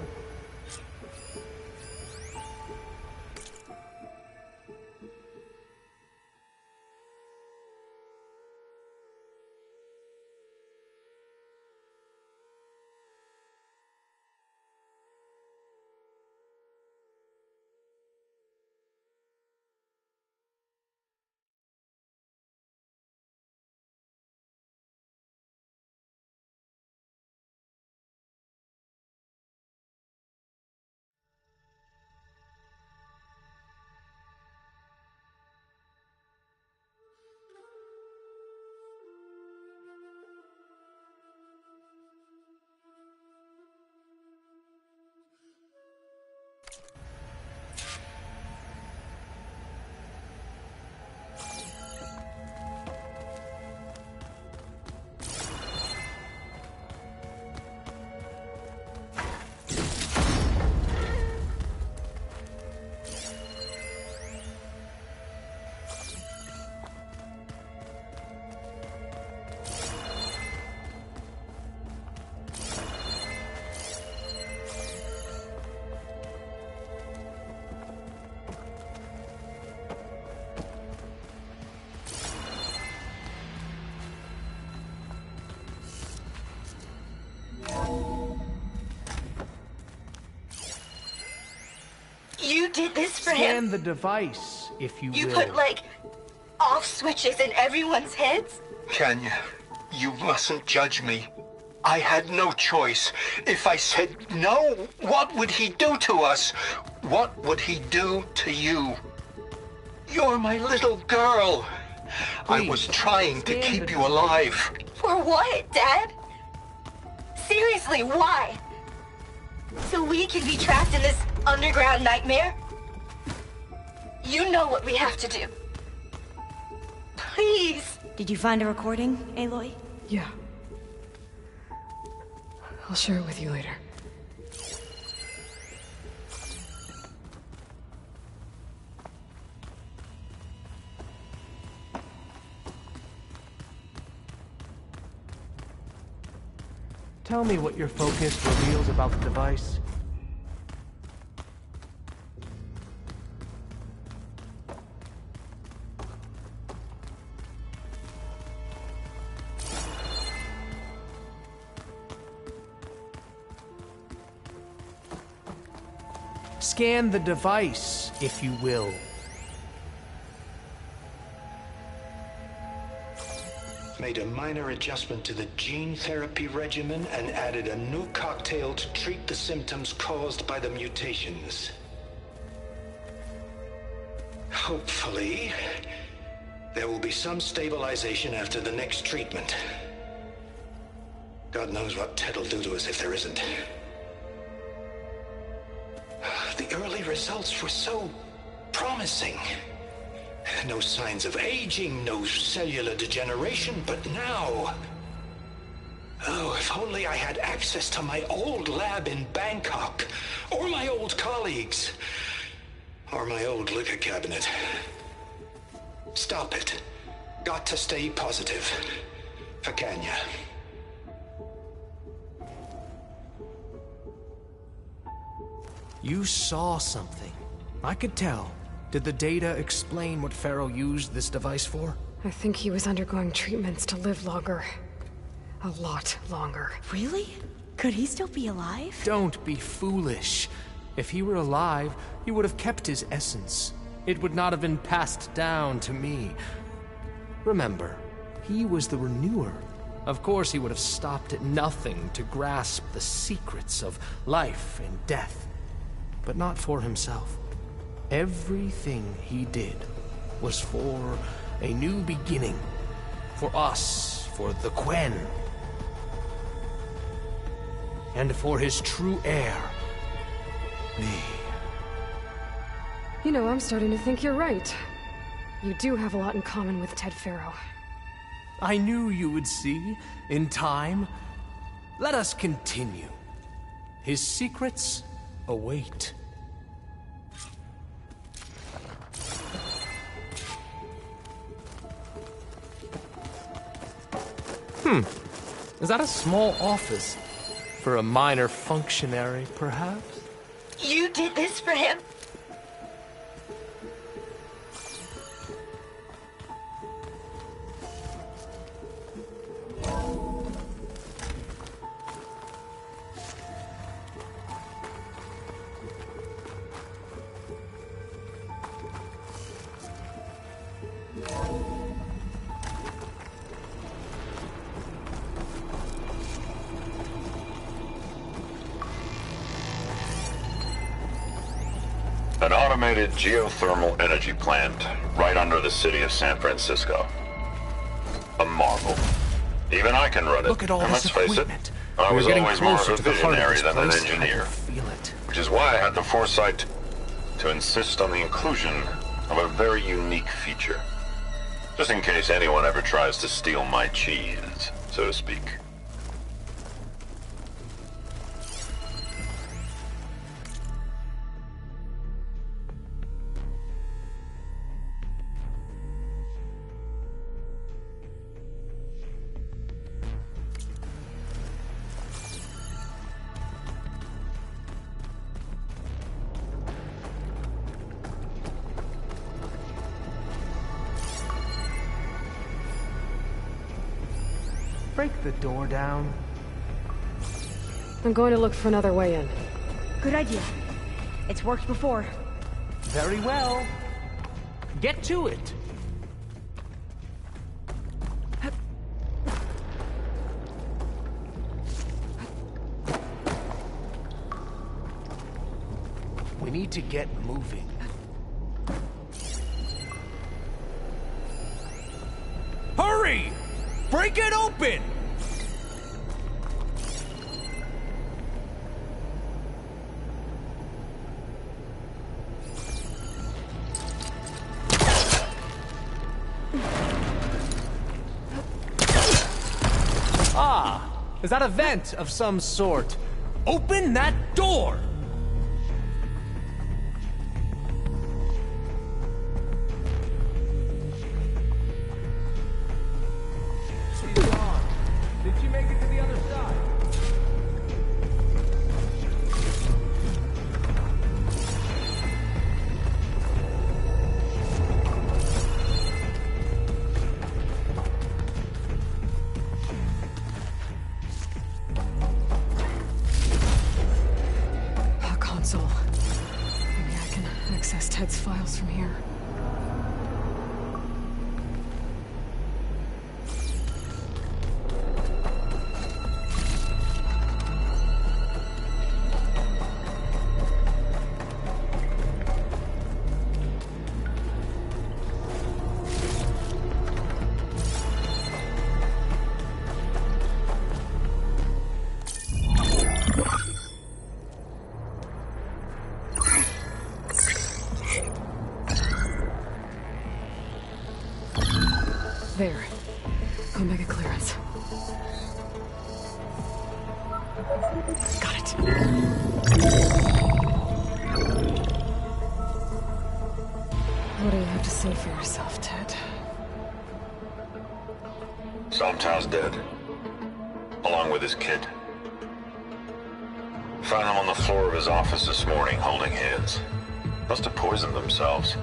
You did this for him? Scan the device, if you will. You put, like, off switches in everyone's heads? Kenya, you mustn't judge me. I had no choice. If I said no, what would he do to us? What would he do to you? You're my little girl. I was trying to keep you alive. For what, Dad? Seriously, why? So we can be trapped in this underground nightmare? You know what we have to do. Please. Did you find a recording, Aloy? Yeah. I'll share it with you later. Tell me what your focus reveals about the device. Scan the device, if you will. Made a minor adjustment to the gene therapy regimen and added a new cocktail to treat the symptoms caused by the mutations. Hopefully, there will be some stabilization after the next treatment. God knows what Ted'll do to us if there isn't. The early results were so promising. No signs of aging, no cellular degeneration, but now... Oh, if only I had access to my old lab in Bangkok, or my old colleagues, or my old liquor cabinet. Stop it. Got to stay positive. For Kanya. You saw something. I could tell. Did the data explain what Pharaoh used this device for? I think he was undergoing treatments to live longer. A lot longer. Really? Could he still be alive? Don't be foolish. If he were alive, he would have kept his essence. It would not have been passed down to me. Remember, he was the renewer. Of course he would have stopped at nothing to grasp the secrets of life and death. But not for himself. Everything he did was for a new beginning. For us, for the Quen. And for his true heir, me. You know, I'm starting to think you're right. You do have a lot in common with Ted Pharaoh. I knew you would see, in time. Let us continue. His secrets await. Is that a small office? For a minor functionary, perhaps? You did this for him? An automated geothermal energy plant right under the city of San Francisco. A marvel. Even I can run it. Look at all and this let's face it, equipment. I was We're getting always more of closer a to the heart of visionary this than an place. engineer. I can feel it. Which is why I had the foresight to insist on the inclusion of a very unique feature. Just in case anyone ever tries to steal my cheese, so to speak. Break the door down. I'm going to look for another way in. Good idea. It's worked before. Very well. Get to it. We need to get moving. Hurry! Break it open! Is that a vent of some sort? Open that door! She's gone. Did she make it to the other side? Ted's files from here. There. Omega clearance. Got it. What do you have to say for yourself, Ted? Somtow's dead. Along with his kid. Found them on the floor of his office this morning, holding hands. Must have poisoned themselves.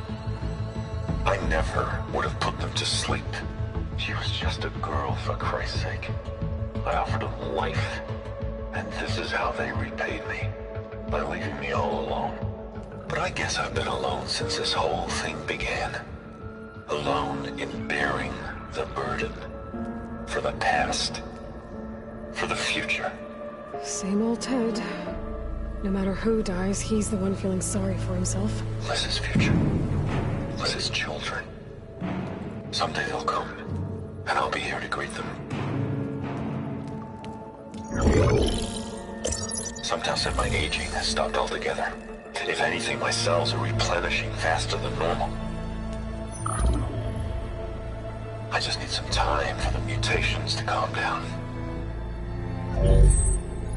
I never would have put them to sleep. She was just a girl, for Christ's sake. I offered them life, and this is how they repaid me, by leaving me all alone. But I guess I've been alone since this whole thing began. Alone in bearing the burden. For the past. For the future. Same old Ted. No matter who dies, he's the one feeling sorry for himself. Liz's future. Liz's children. Someday they'll come. And I'll be here to greet them. Sometimes said my aging has stopped altogether. If anything, my cells are replenishing faster than normal. I just need some time for the mutations to calm down.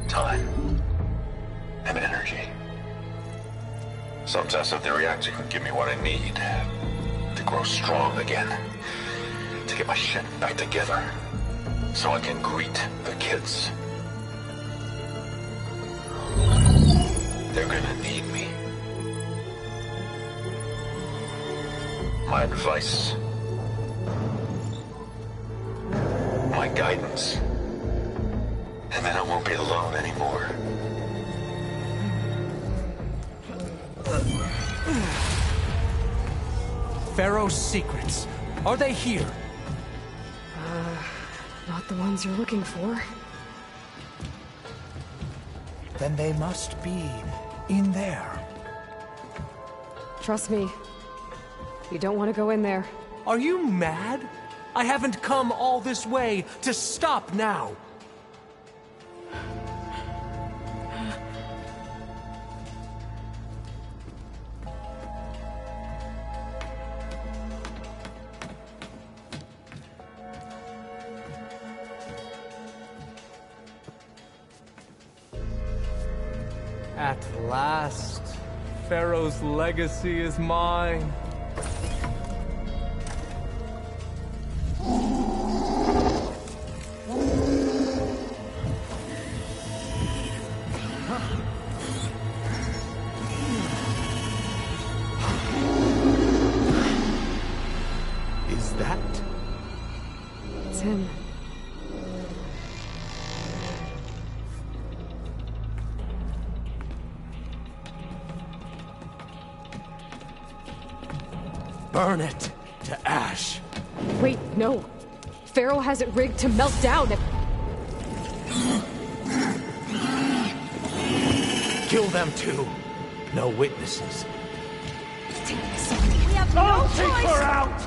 Time. And energy. Sometimes said the reactor can give me what I need to grow strong again. To get my shit back together, so I can greet the kids. They're gonna need me. My advice. My guidance. And then I won't be alone anymore. Pharaoh's secrets. Are they here? Not the ones you're looking for. Then they must be in there. Trust me. You don't want to go in there. Are you mad? I haven't come all this way to stop now. At last, Pharaoh's legacy is mine. Is that? It's him. Burn it to ash. Wait, no. Pharaoh has it rigged to melt down if... Kill them too. No witnesses. We have no choice! Take her out!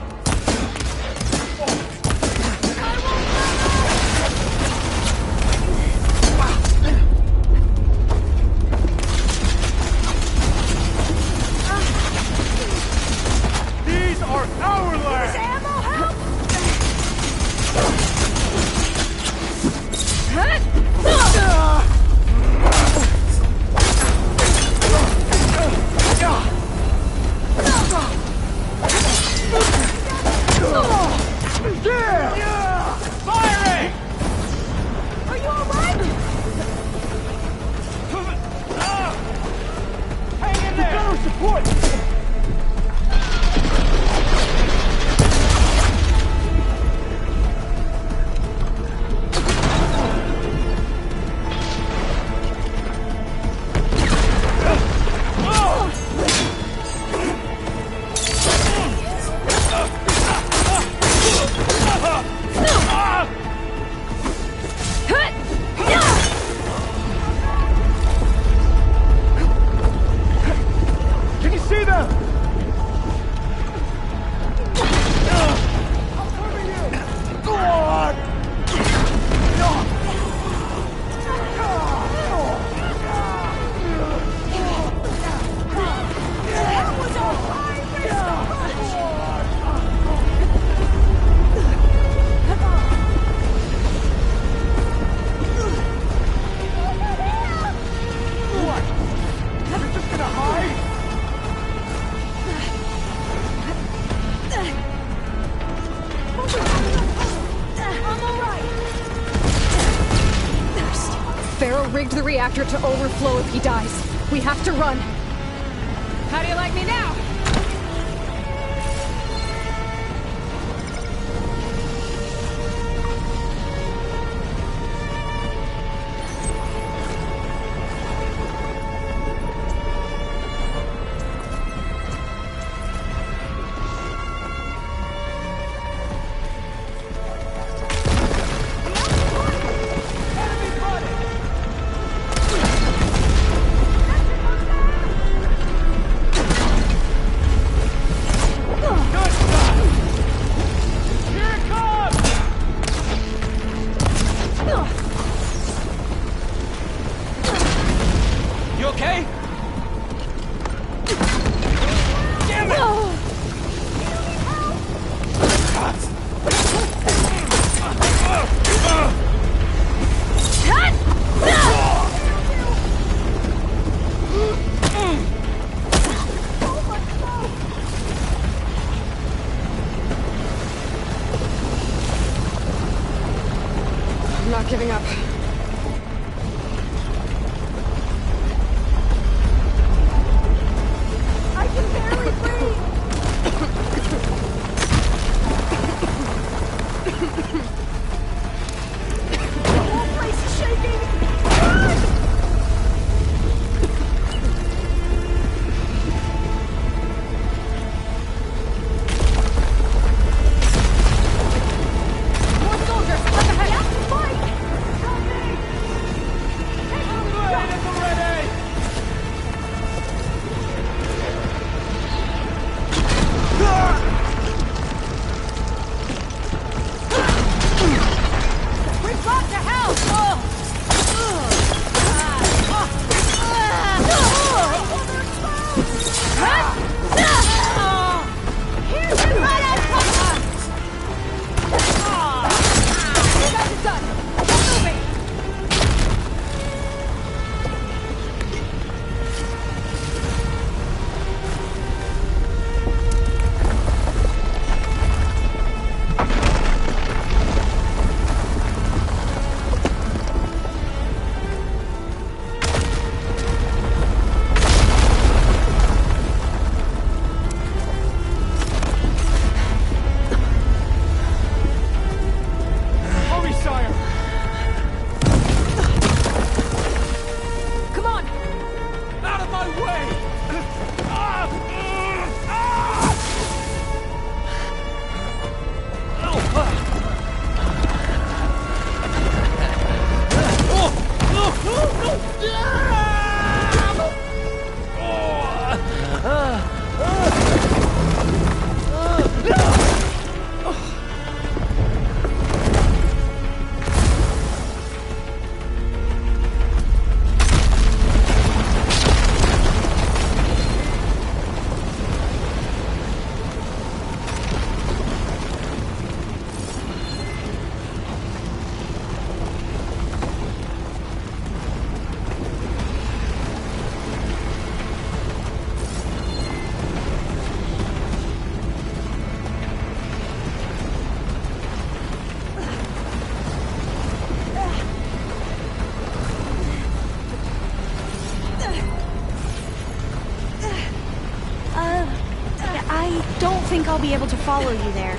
These are our lands! Is ammo help? rigged the reactor to overflow if he dies. We have to run. How do you like me now? I'm not giving up. I can barely breathe! The whole place is shaking! Run! More soldiers! Up ahead! Yeah, fight! Help me! We've got to help! Here's your right out! You guys are done! Get moving! Hurry, sire! Come on! Out of my way! I don't think I'll be able to follow you there.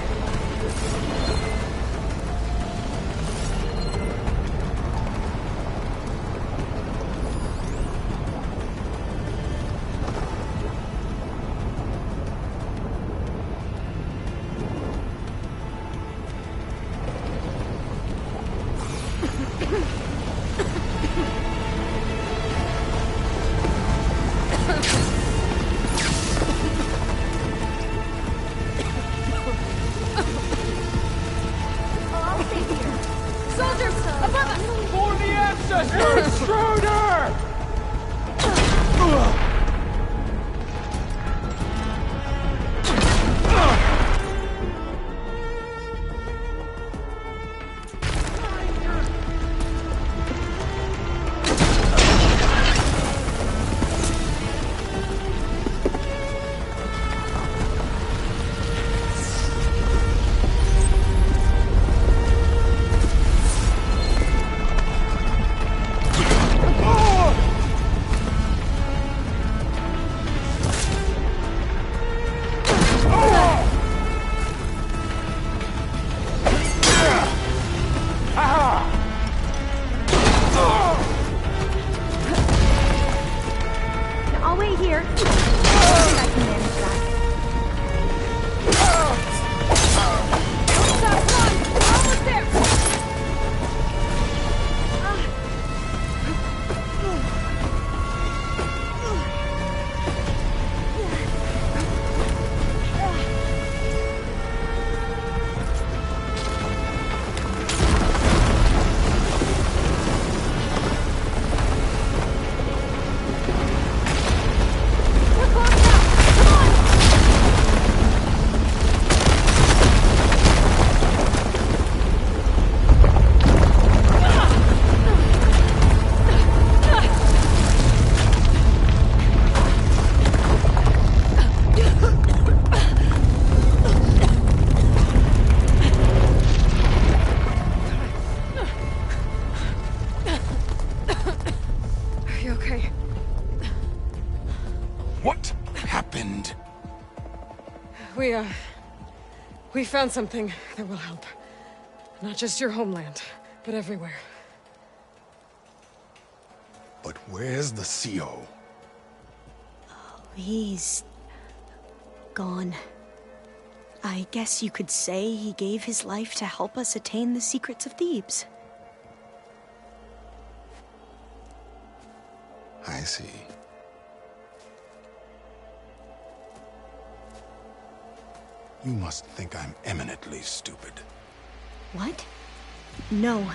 We found something that will help. Not just your homeland, but everywhere. But where's the CO? He's gone. I guess you could say he gave his life to help us attain the secrets of Thebes. I see. You must think I'm eminently stupid. What? No.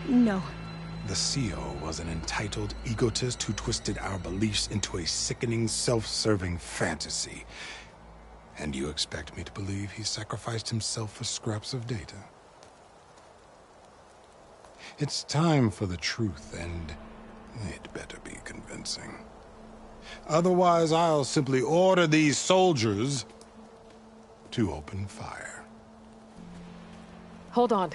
No. The CO was an entitled egotist who twisted our beliefs into a sickening, self-serving fantasy. And you expect me to believe he sacrificed himself for scraps of data? It's time for the truth, and it better be convincing. Otherwise, I'll simply order these soldiers to open fire. Hold on.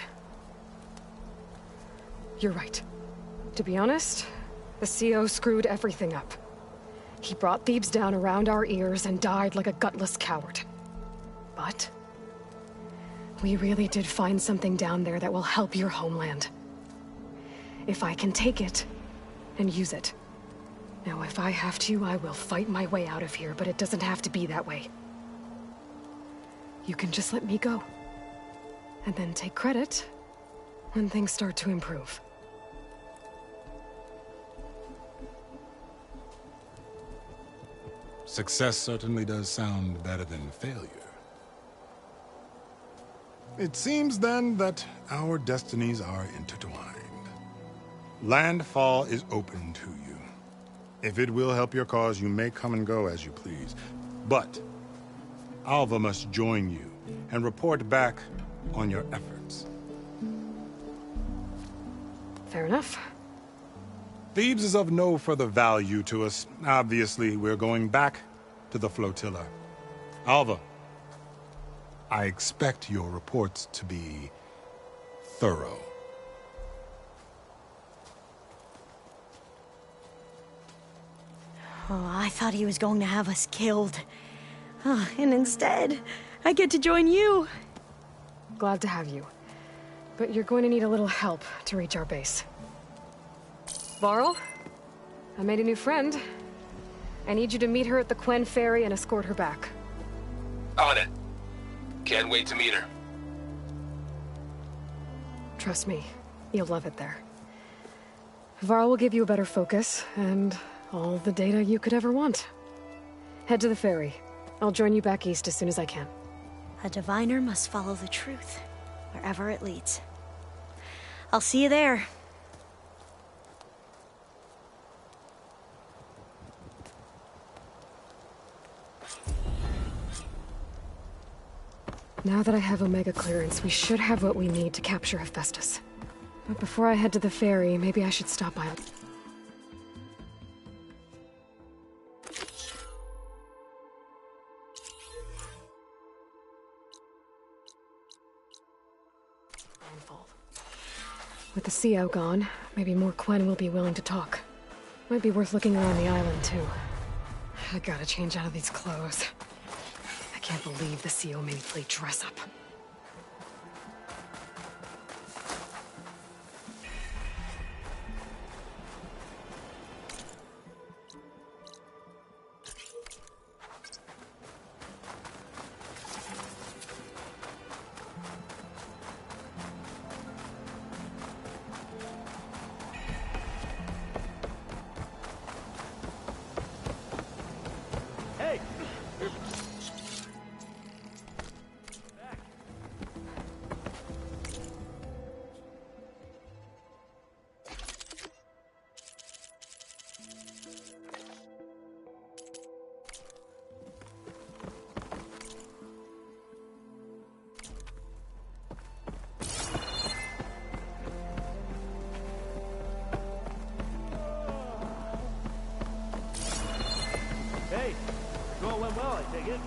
You're right. To be honest, the CO screwed everything up. He brought Thebes down around our ears and died like a gutless coward. But we really did find something down there that will help your homeland. If I can take it and use it. Now, if I have to, I will fight my way out of here, but it doesn't have to be that way. You can just let me go. And then take credit when things start to improve. Success certainly does sound better than failure. It seems then that our destinies are intertwined. Landfall is open to you. If it will help your cause, you may come and go as you please. But Alva must join you and report back on your efforts. Fair enough. Thebes is of no further value to us. Obviously, we're going back to the flotilla. Alva, I expect your reports to be thorough. Oh, I thought he was going to have us killed. Oh, and instead, I get to join you. Glad to have you. But you're going to need a little help to reach our base. Varl, I made a new friend. I need you to meet her at the Quen Ferry and escort her back. On it. Can't wait to meet her. Trust me, you'll love it there. Varl will give you a better focus, and all the data you could ever want. Head to the ferry. I'll join you back east as soon as I can. A diviner must follow the truth, wherever it leads. I'll see you there. Now that I have Omega clearance, we should have what we need to capture Hephaestus. But before I head to the ferry, maybe I should stop by. With the CO gone, maybe more Quen will be willing to talk. Might be worth looking around the island, too. I gotta change out of these clothes. I can't believe the CO made me play dress up. Hey, it went well, I take it.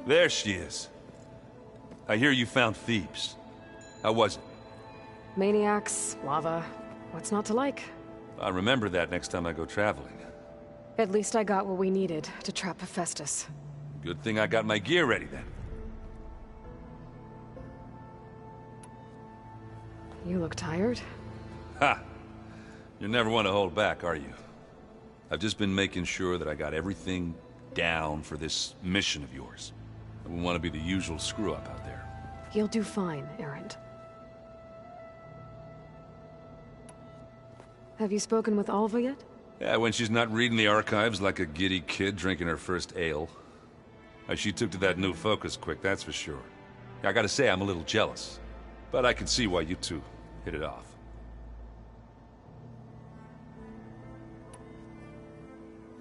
There she is. I hear you found Thebes. How was it? Maniacs, lava. What's not to like? I'll remember that next time I go traveling. At least I got what we needed to trap Hephaestus. Good thing I got my gear ready then. You look tired. Ha! You never want to hold back, are you? I've just been making sure that I got everything down for this mission of yours. I wouldn't want to be the usual screw-up out there. You'll do fine, Erend. Have you spoken with Alva yet? Yeah, when she's not reading the archives like a giddy kid drinking her first ale. She took to that new focus quick, that's for sure. I gotta say, I'm a little jealous. But I can see why you two hit it off.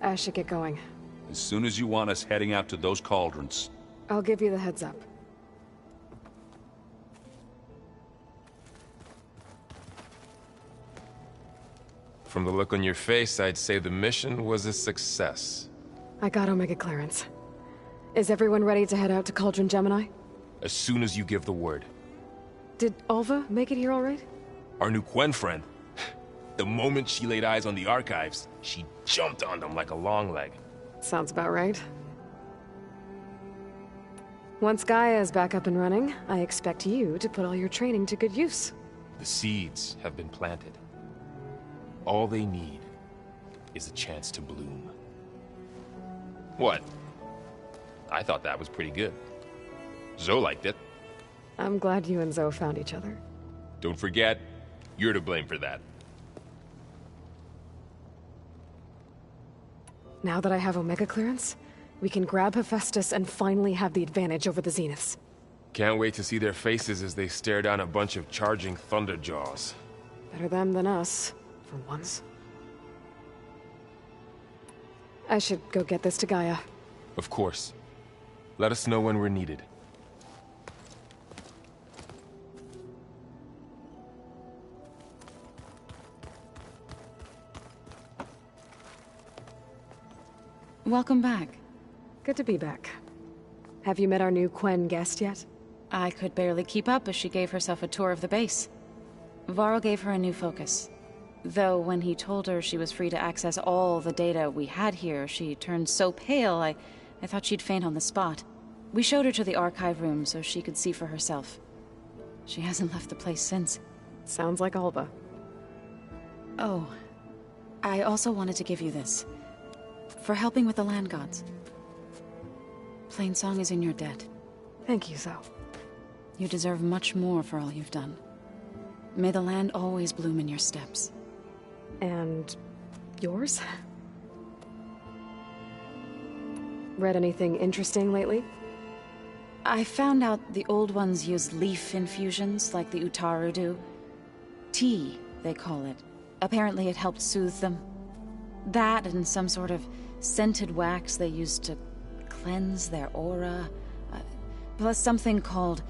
I should get going. As soon as you want us heading out to those cauldrons. I'll give you the heads up. From the look on your face, I'd say the mission was a success. I got Omega clearance. Is everyone ready to head out to Cauldron Gemini? As soon as you give the word. Did Alva make it here all right? Our new Quen friend. The moment she laid eyes on the archives, she jumped on them like a long leg. Sounds about right. Once Gaia is back up and running, I expect you to put all your training to good use. The seeds have been planted. All they need is a chance to bloom. What? I thought that was pretty good. Zoe liked it. I'm glad you and Zoe found each other. Don't forget, you're to blame for that. Now that I have Omega clearance, we can grab Hephaestus and finally have the advantage over the Zeniths. Can't wait to see their faces as they stare down a bunch of charging Thunderjaws. Better them than us, for once. I should go get this to Gaia. Of course. Let us know when we're needed. Welcome back. Good to be back. Have you met our new Quen guest yet? I could barely keep up as she gave herself a tour of the base. Varl gave her a new focus. Though when he told her she was free to access all the data we had here, she turned so pale I thought she'd faint on the spot. We showed her to the archive room so she could see for herself. She hasn't left the place since. Sounds like Alva. Oh, I also wanted to give you this. For helping with the land gods. Plainsong is in your debt. Thank you, Zoe. You deserve much more for all you've done. May the land always bloom in your steps. And yours? Read anything interesting lately? I found out the old ones use leaf infusions like the Utaru do. Tea, they call it. Apparently it helped soothe them. That and some sort of scented wax they used to cleanse their aura. Plus something called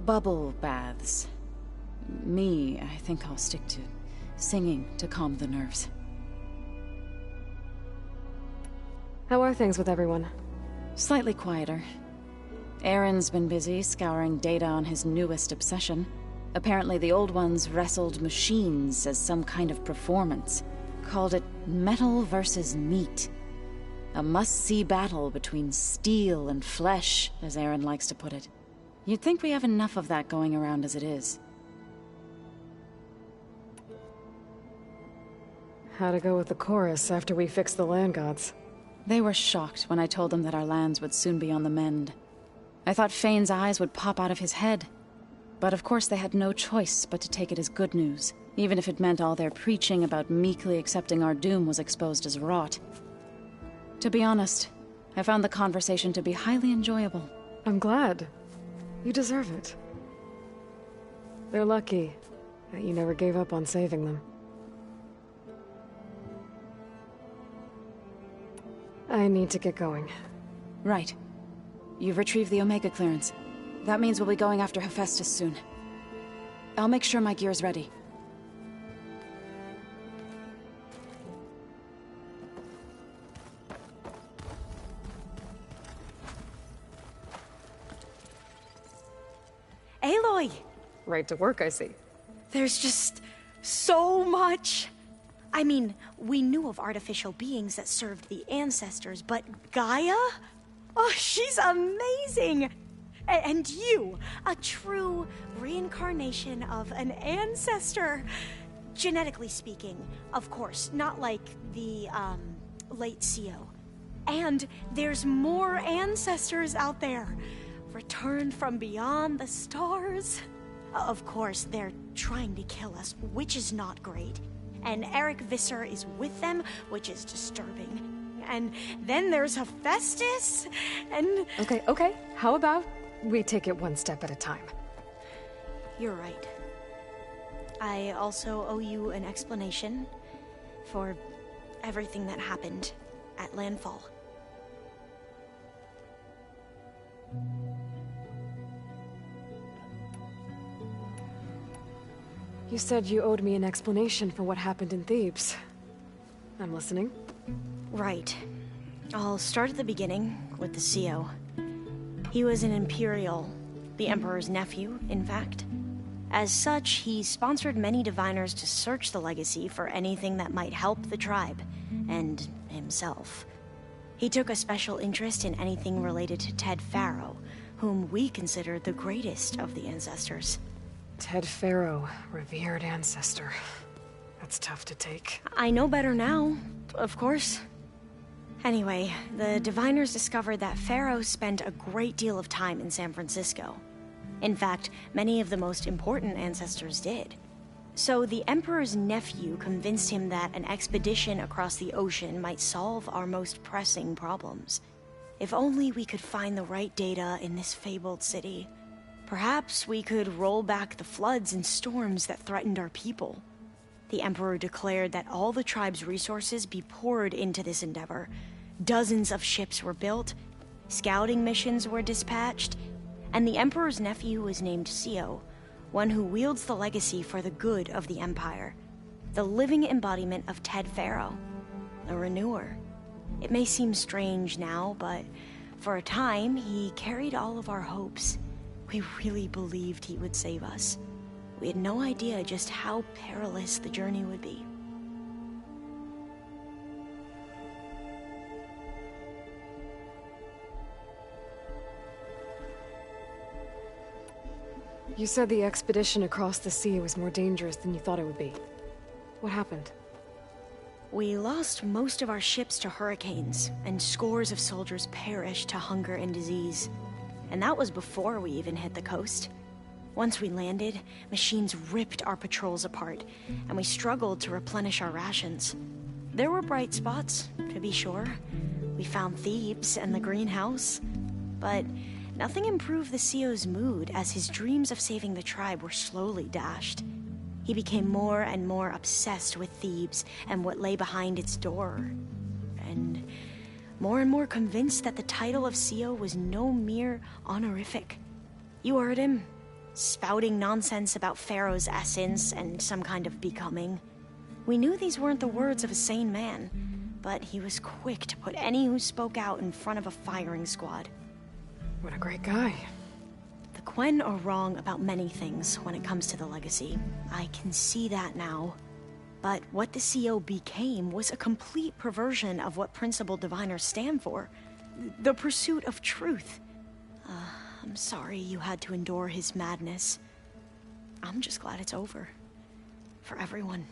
bubble baths. Me, I think I'll stick to singing to calm the nerves. How are things with everyone? Slightly quieter. Aaron's been busy scouring data on his newest obsession. Apparently the old ones wrestled machines as some kind of performance. Called it metal versus meat. A must-see battle between steel and flesh, as Aaron likes to put it. You'd think we have enough of that going around as it is. How'd it go with the chorus after we fixed the land gods? They were shocked when I told them that our lands would soon be on the mend. I thought Fane's eyes would pop out of his head. But of course they had no choice but to take it as good news, even if it meant all their preaching about meekly accepting our doom was exposed as rot. To be honest, I found the conversation to be highly enjoyable. I'm glad. You deserve it. They're lucky that you never gave up on saving them. I need to get going. Right. You've retrieved the Omega clearance. That means we'll be going after Hephaestus soon. I'll make sure my gear's ready. right to work, I see. There's just so much. I mean, we knew of artificial beings that served the ancestors, but Gaia? Oh, she's amazing! And you, a true reincarnation of an ancestor. Genetically speaking, of course, not like the, late CO. And there's more ancestors out there, returned from beyond the stars. Of course, they're trying to kill us, which is not great. And Eric Visser is with them, which is disturbing. And then there's Hephaestus, and... Okay. How about we take it one step at a time? You're right. I also owe you an explanation for everything that happened at Landfall. You said you owed me an explanation for what happened in Thebes. I'm listening. Right. I'll start at the beginning with the CO. He was an Imperial, the Emperor's nephew, in fact. As such, he sponsored many diviners to search the legacy for anything that might help the tribe, and himself. He took a special interest in anything related to Ted Faro, whom we consider the greatest of the ancestors. Ted Faro, revered ancestor. That's tough to take. I know better now, of course. Anyway, the diviners discovered that Faro spent a great deal of time in San Francisco. In fact, many of the most important ancestors did. So the Emperor's nephew convinced him that an expedition across the ocean might solve our most pressing problems. If only we could find the right data in this fabled city. Perhaps we could roll back the floods and storms that threatened our people. The Emperor declared that all the tribe's resources be poured into this endeavor. Dozens of ships were built, scouting missions were dispatched, and the Emperor's nephew was named CO, one who wields the legacy for the good of the Empire. The living embodiment of Ted Faro, a renewer. It may seem strange now, but for a time, he carried all of our hopes. We really believed he would save us. We had no idea just how perilous the journey would be. You said the expedition across the sea was more dangerous than you thought it would be. What happened? We lost most of our ships to hurricanes, and scores of soldiers perished to hunger and disease. And that was before we even hit the coast. Once we landed, machines ripped our patrols apart, and we struggled to replenish our rations. There were bright spots, to be sure. We found Thebes and the greenhouse, but nothing improved the CO's mood as his dreams of saving the tribe were slowly dashed. He became more and more obsessed with Thebes and what lay behind its door, and more convinced that the title of CO was no mere honorific. You heard him, spouting nonsense about Pharaoh's essence and some kind of becoming. We knew these weren't the words of a sane man, but he was quick to put any who spoke out in front of a firing squad. What a great guy. The Quen are wrong about many things when it comes to the legacy. I can see that now. But what the CO became was a complete perversion of what Principal Diviners stand for. The pursuit of truth. I'm sorry you had to endure his madness. I'm just glad it's over. For everyone.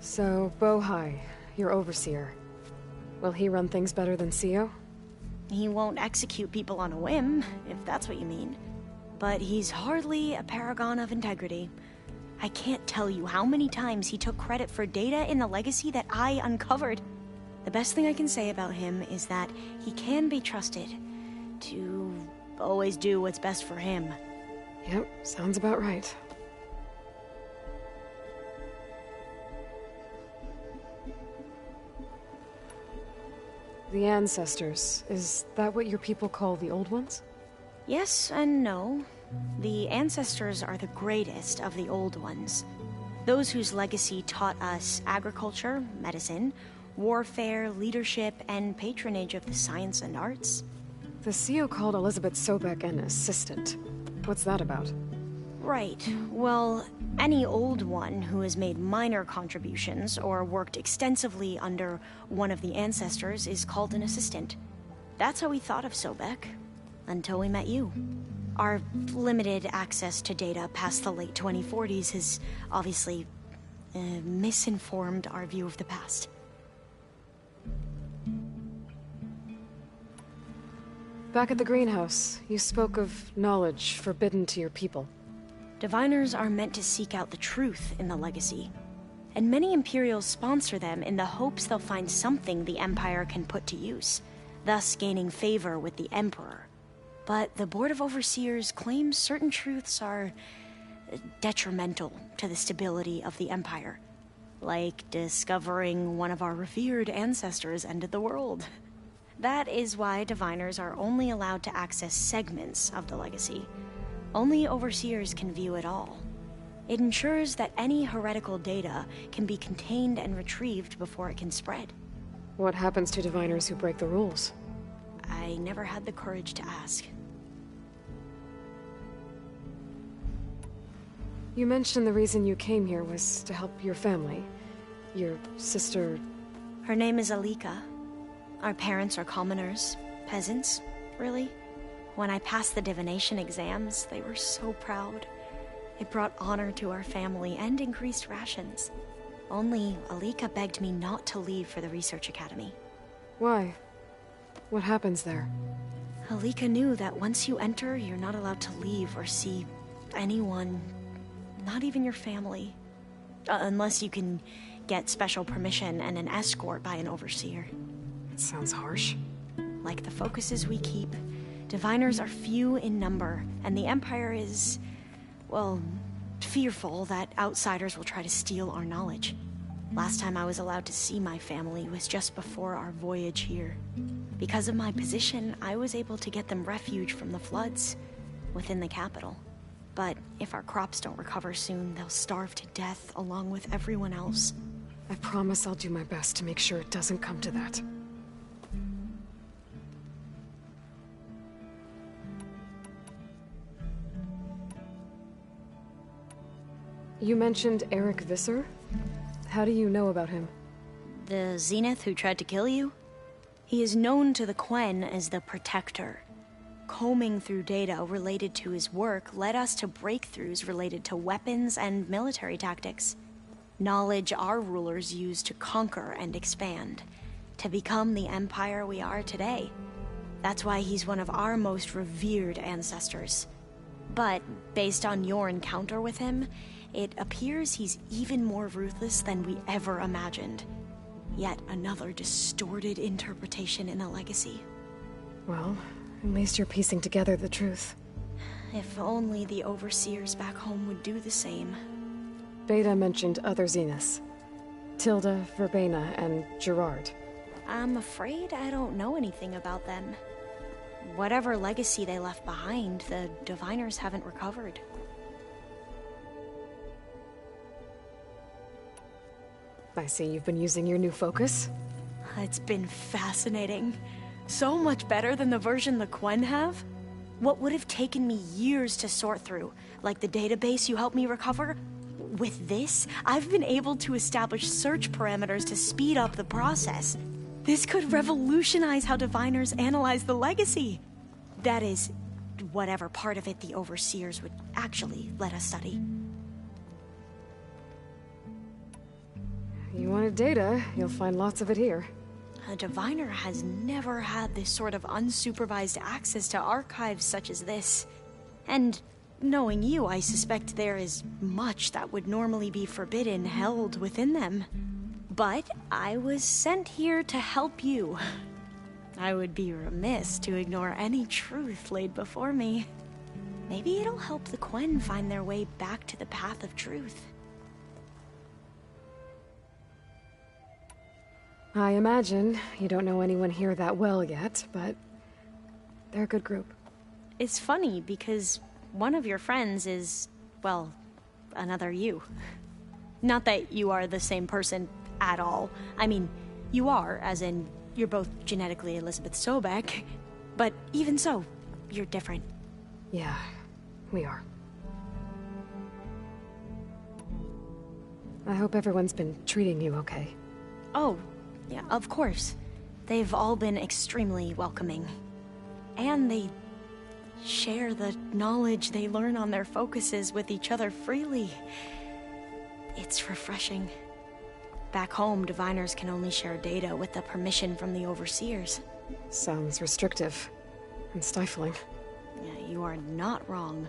So, Bohai, your overseer. Will he run things better than CO? He won't execute people on a whim, if that's what you mean. But he's hardly a paragon of integrity. I can't tell you how many times he took credit for data in the legacy that I uncovered. The best thing I can say about him is that he can be trusted to always do what's best for him. Yep, sounds about right. The ancestors, is that what your people call the old ones? Yes and no. The ancestors are the greatest of the old ones. Those whose legacy taught us agriculture, medicine, warfare, leadership, and patronage of the science and arts. The CO called Elizabeth Sobek an assistant. What's that about? Right. Well, any old one who has made minor contributions or worked extensively under one of the ancestors is called an assistant. That's how we thought of Sobek, until we met you. Our limited access to data past the late 2040s has obviously misinformed our view of the past. Back at the greenhouse, you spoke of knowledge forbidden to your people. Diviners are meant to seek out the truth in the legacy, and many Imperials sponsor them in the hopes they'll find something the Empire can put to use, thus gaining favor with the Emperor. But the Board of Overseers claims certain truths are detrimental to the stability of the Empire, like discovering one of our revered ancestors ended the world. That is why Diviners are only allowed to access segments of the legacy. Only Overseers can view it all. It ensures that any heretical data can be contained and retrieved before it can spread. What happens to Diviners who break the rules? I never had the courage to ask. You mentioned the reason you came here was to help your family. Your sister... Her name is Alika. Our parents are commoners. Peasants, really. When I passed the divination exams, they were so proud. It brought honor to our family and increased rations. Only Alika begged me not to leave for the research academy. Why? What happens there? Alika knew that once you enter, you're not allowed to leave or see anyone, not even your family. Unless you can get special permission and an escort by an overseer. It sounds harsh. Like the focuses we keep, Diviners are few in number, and the Empire is, well, fearful that outsiders will try to steal our knowledge. Last time I was allowed to see my family was just before our voyage here. Because of my position, I was able to get them refuge from the floods within the capital. But if our crops don't recover soon, they'll starve to death along with everyone else. I promise I'll do my best to make sure it doesn't come to that. You mentioned Eric Visser? How do you know about him? The Zenith who tried to kill you? He is known to the Quen as the Protector. Combing through data related to his work led us to breakthroughs related to weapons and military tactics. Knowledge our rulers used to conquer and expand, to become the empire we are today. That's why he's one of our most revered ancestors. But, based on your encounter with him, it appears he's even more ruthless than we ever imagined. Yet another distorted interpretation in the legacy. Well, at least you're piecing together the truth. If only the Overseers back home would do the same. Beta mentioned other Zeniths. Tilda, Verbena, and Gerard. I'm afraid I don't know anything about them. Whatever legacy they left behind, the Diviners haven't recovered. I see you've been using your new focus. It's been fascinating. So much better than the version the Quen have. What would have taken me years to sort through, like the database you helped me recover, with this, I've been able to establish search parameters to speed up the process. This could revolutionize how Diviners analyze the legacy. That is, whatever part of it the Overseers would actually let us study. You wanted data, you'll find lots of it here. A Diviner has never had this sort of unsupervised access to archives such as this. And knowing you, I suspect there is much that would normally be forbidden held within them. But I was sent here to help you. I would be remiss to ignore any truth laid before me. Maybe it'll help the Quen find their way back to the path of truth. I imagine you don't know anyone here that well yet, but they're a good group. It's funny because one of your friends is, well, another you. Not that you are the same person at all. I mean, you are, as in, you're both genetically Elizabeth Sobek, But even so, you're different. Yeah, we are. I hope everyone's been treating you okay. Oh, yeah, of course. They've all been extremely welcoming. And they share the knowledge they learn on their focuses with each other freely. It's refreshing. Back home, diviners can only share data with the permission from the overseers. Sounds restrictive and stifling. Yeah, you are not wrong.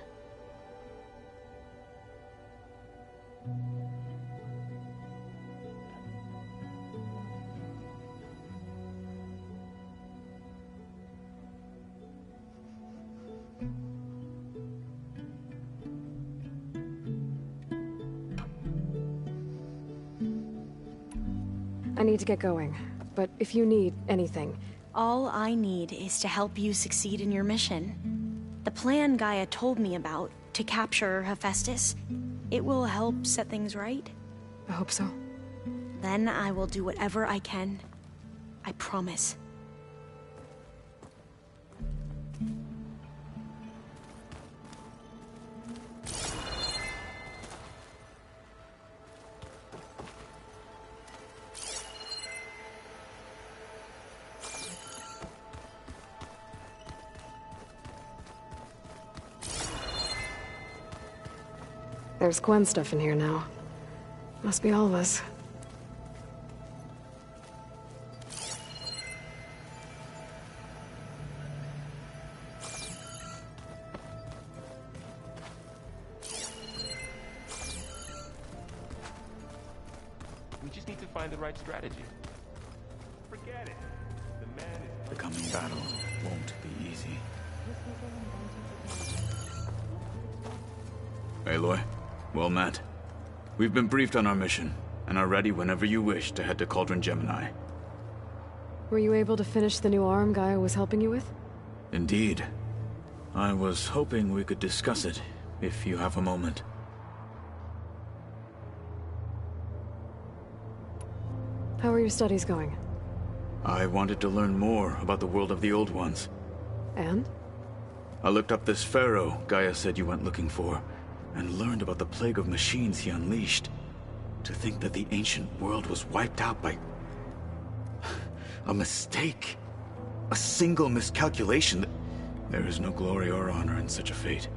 I need to get going, but if you need anything... All I need is to help you succeed in your mission. The plan Gaia told me about, to capture Hephaestus, it will help set things right. I hope so. Then I will do whatever I can. I promise. There's Gwen stuff in here now. Must be all of us. We just need to find the right strategy. Forget it. The man is... The coming battle won't be easy. Aloy, well met. We've been briefed on our mission, and are ready whenever you wish to head to Cauldron Gemini. Were you able to finish the new arm Gaia was helping you with? Indeed. I was hoping we could discuss it, if you have a moment. How are your studies going? I wanted to learn more about the world of the Old Ones. And? I looked up this pharaoh Gaia said you went looking for, and learned about the plague of machines he unleashed. To think that the ancient world was wiped out by... a mistake. A single miscalculation. There is no glory or honor in such a fate.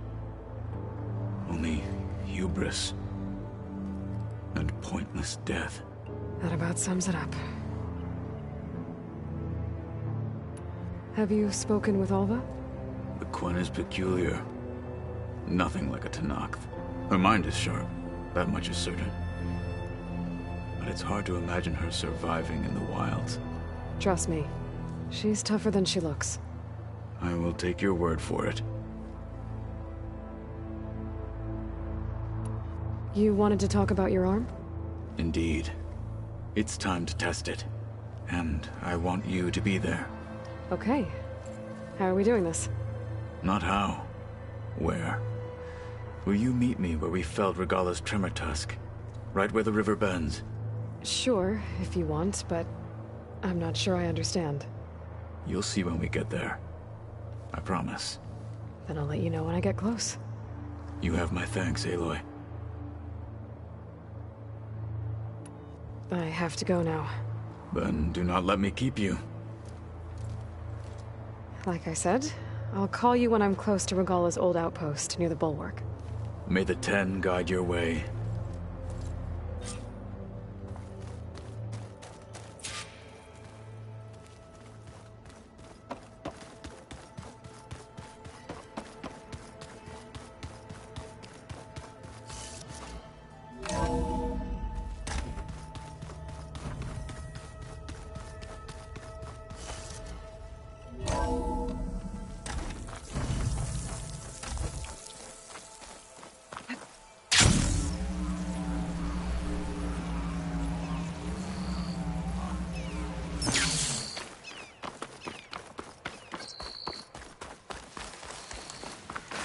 Only hubris. And pointless death. That about sums it up. Have you spoken with Alva? The Quen is peculiar. Nothing like a Tenakth. Her mind is sharp, that much is certain. But it's hard to imagine her surviving in the wilds. Trust me, she's tougher than she looks. I will take your word for it. You wanted to talk about your arm? Indeed. It's time to test it. And I want you to be there. Okay. How are we doing this? Not how. Where? Will you meet me where we felled Regalla's tremor tusk? Right where the river bends? Sure, if you want, but I'm not sure I understand. You'll see when we get there. I promise. Then I'll let you know when I get close. You have my thanks, Aloy. I have to go now. Then do not let me keep you. Like I said, I'll call you when I'm close to Regalla's old outpost near the bulwark. May the Ten guide your way.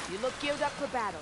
You look geared up for battle.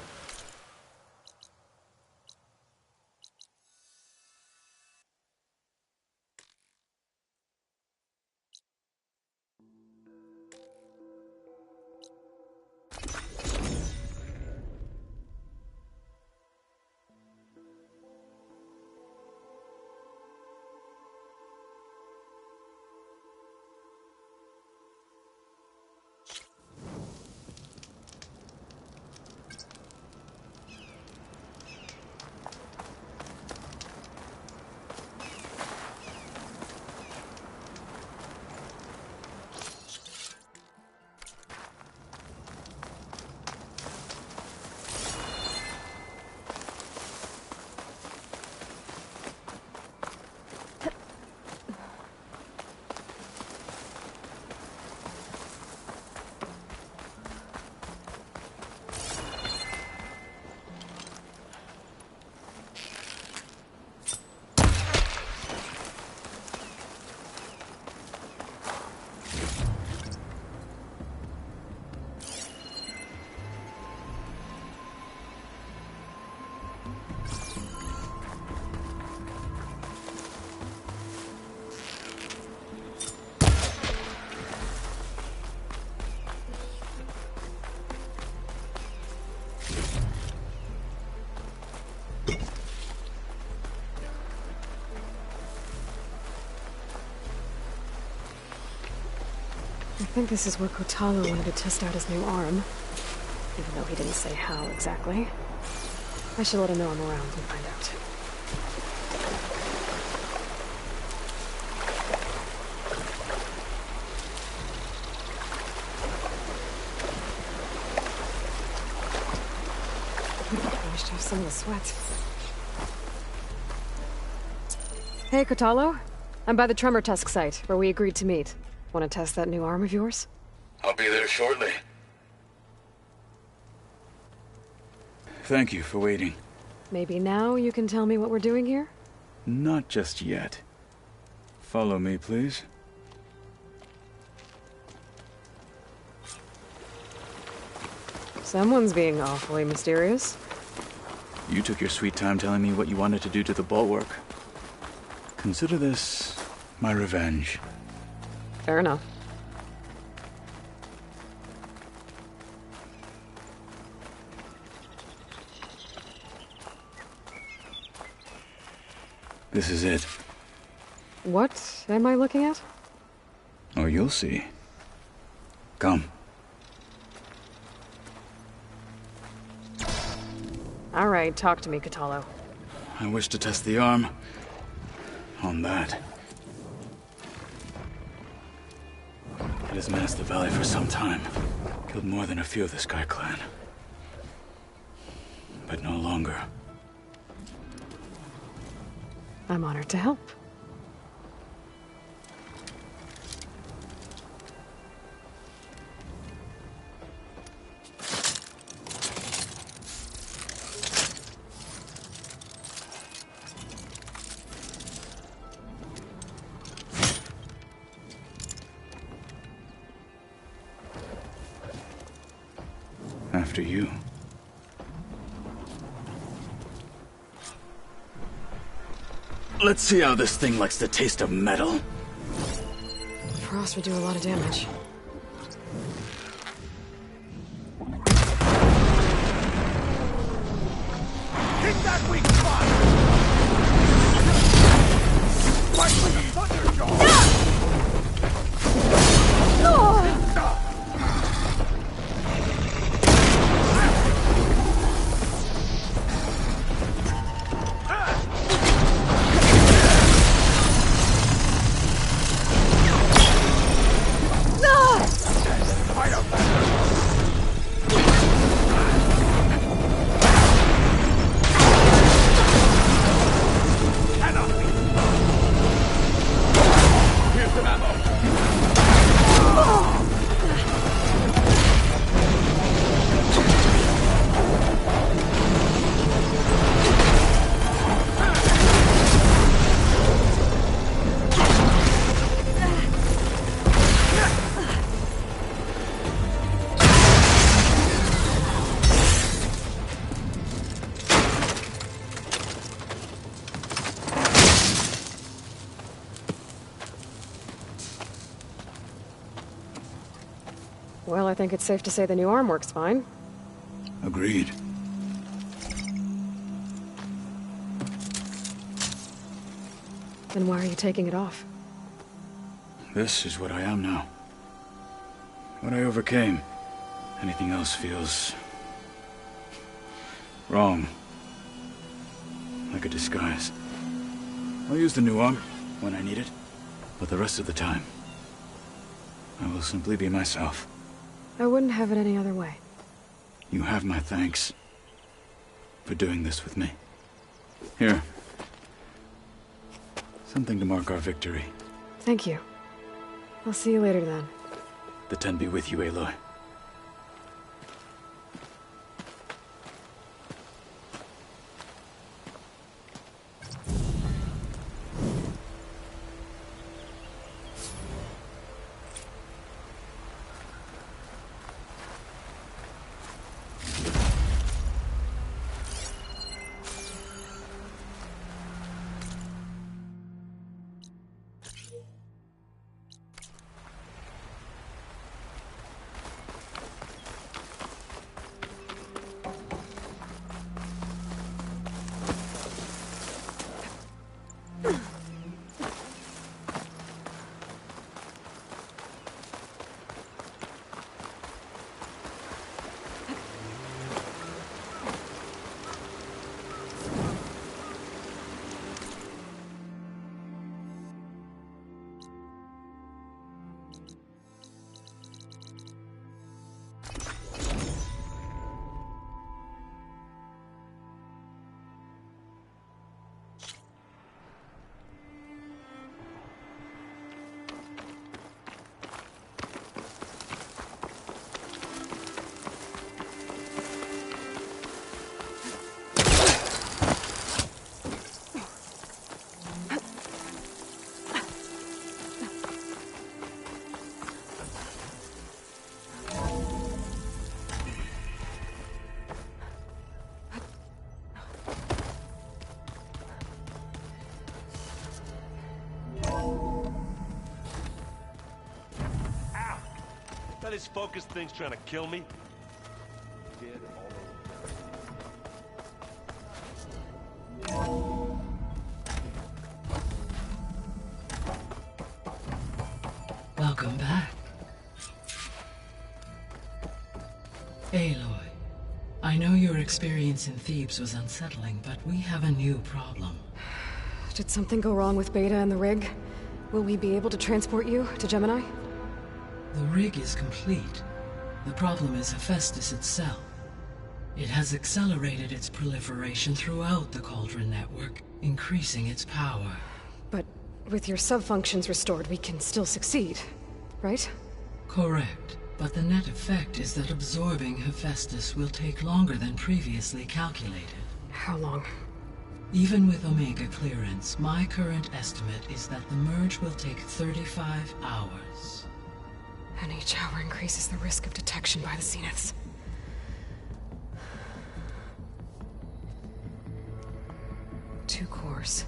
think this is where Kotalo wanted to test out his new arm. Even though he didn't say how exactly. I should let him know I'm around and find out. Managed to have some of the sweat. Hey, Kotalo. I'm by the Tremor Tusk site, where we agreed to meet. Want to test that new arm of yours? I'll be there shortly. Thank you for waiting. Maybe now you can tell me what we're doing here? Not just yet. Follow me, please. Someone's being awfully mysterious. You took your sweet time telling me what you wanted to do to the bulwark. Consider this my revenge. Fair enough. This is it. What am I looking at? Oh, you'll see. Come. All right, talk to me, Kotalo. I wish to test the arm on that. It has menaced the valley for some time. Killed more than a few of the Sky Clan. But no longer. I'm honored to help. After you. Let's see how this thing likes the taste of metal. Frost would do a lot of damage. Hit that weak spot! Right with the Thunderjaw! Well, I think it's safe to say the new arm works fine. Agreed. Then why are you taking it off? This is what I am now. What I overcame. Anything else feels wrong. Like a disguise. I'll use the new arm when I need it, but the rest of the time, I will simply be myself. I wouldn't have it any other way. You have my thanks for doing this with me. Here. Something to mark our victory. Thank you. I'll see you later then. The Ten be with you, Aloy. this focus thing's trying to kill me? Dead all Welcome back. Aloy, I know your experience in Thebes was unsettling, but we have a new problem. Did something go wrong with Beta and the rig? Will we be able to transport you to Gemini? The rig is complete. The problem is Hephaestus itself. It has accelerated its proliferation throughout the Cauldron network, increasing its power. But with your sub-functions restored, we can still succeed, right? Correct. But the net effect is that absorbing Hephaestus will take longer than previously calculated. How long? Even with Omega clearance, my current estimate is that the merge will take 35 hours. And each hour increases the risk of detection by the Zeniths. Two cores.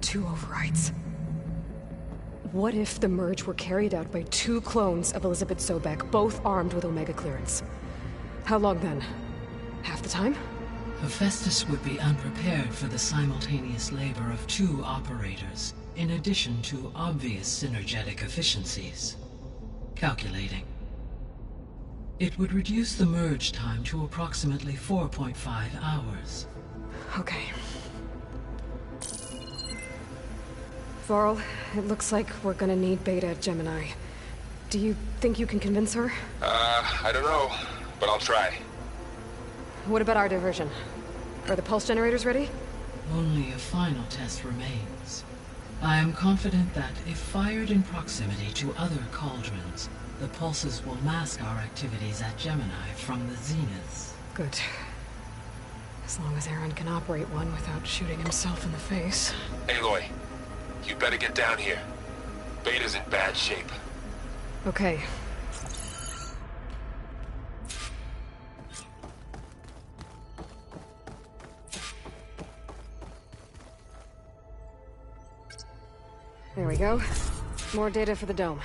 2 overrides. What if the merge were carried out by 2 clones of Elizabeth Sobek, both armed with Omega clearance? How long then? Half the time? Hephaestus would be unprepared for the simultaneous labor of 2 operators, in addition to obvious synergetic efficiencies. Calculating. It would reduce the merge time to approximately 4.5 hours. Okay. Varl, it looks like we're gonna need Beta at Gemini. Do you think you can convince her? I don't know, but I'll try. What about our diversion? Are the pulse generators ready? Only a final test remains. I am confident that if fired in proximity to other cauldrons, the pulses will mask our activities at Gemini from the Zeniths. Good. As long as Aaron can operate one without shooting himself in the face. Aloy, you better get down here. Beta's in bad shape. Okay. There we go. More data for the dome.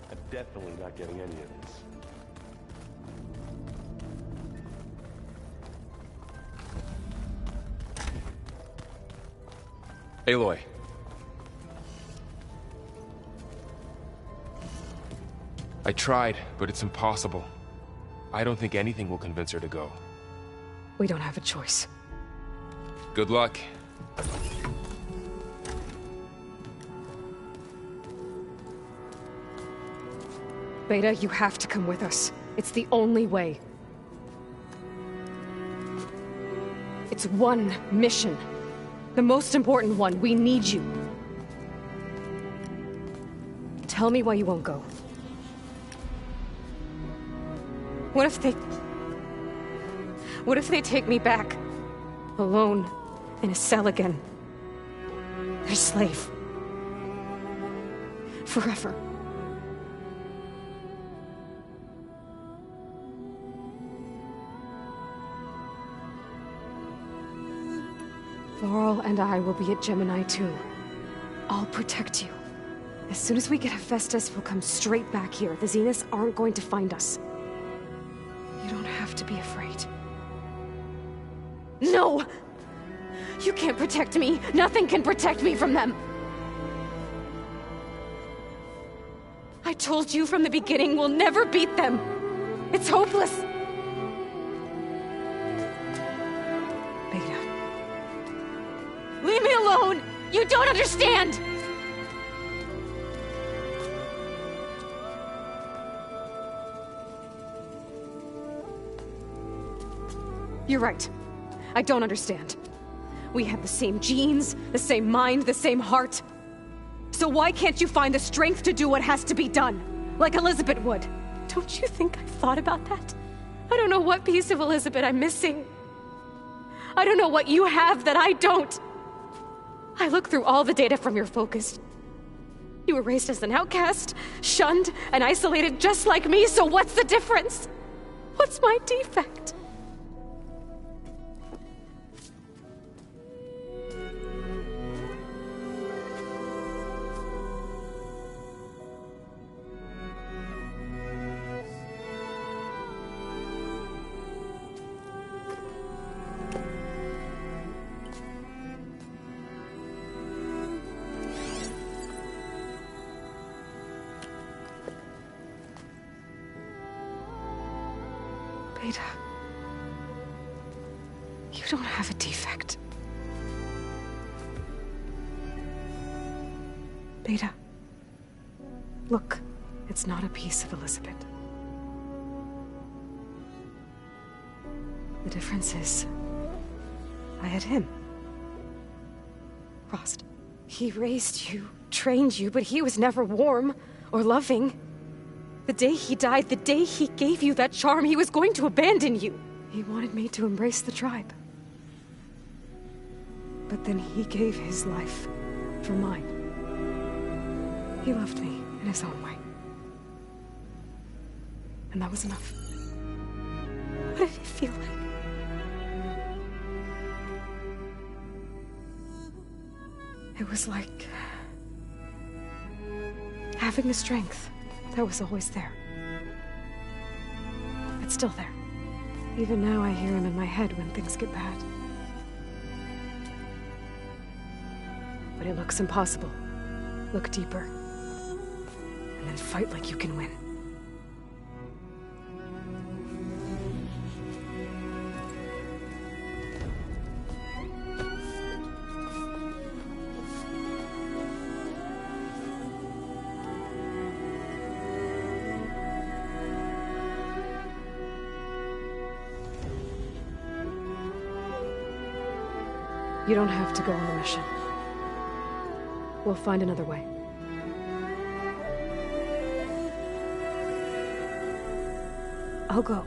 I'm definitely not getting any of this. Aloy. I tried, but it's impossible. I don't think anything will convince her to go. We don't have a choice. Good luck. Beta, you have to come with us. It's the only way. It's one mission. The most important one. We need you. Tell me why you won't go. What if they take me back? Alone, in a cell again. Their slave. Forever. Varl and I will be at Gemini too. I'll protect you. As soon as we get Hephaestus, we'll come straight back here. The Zeniths aren't going to find us. You don't have to be afraid. No! You can't protect me. Nothing can protect me from them. I told you from the beginning we'll never beat them. It's hopeless. Beta. Leave me alone! You don't understand! You're right. I don't understand. We have the same genes, the same mind, the same heart. So why can't you find the strength to do what has to be done? Like Elizabeth would. Don't you think I've thought about that? I don't know what piece of Elizabeth I'm missing. I don't know what you have that I don't. I looked through all the data from your focus. You were raised as an outcast, shunned, and isolated just like me, so what's the difference? What's my defect? Beta, you don't have a defect. Beta, look, it's not a piece of Elizabeth. The difference is, I had him. Frost. He raised you, trained you, but he was never warm or loving. The day he died, the day he gave you that charm, he was going to abandon you. He wanted me to embrace the tribe. But then he gave his life for mine. He loved me in his own way. And that was enough. What did it feel like? It was like having the strength that was always there. It's still there. Even now I hear him in my head when things get bad. But it looks impossible. Look deeper. And then fight like you can win. You don't have to go on the mission. We'll find another way. I'll go.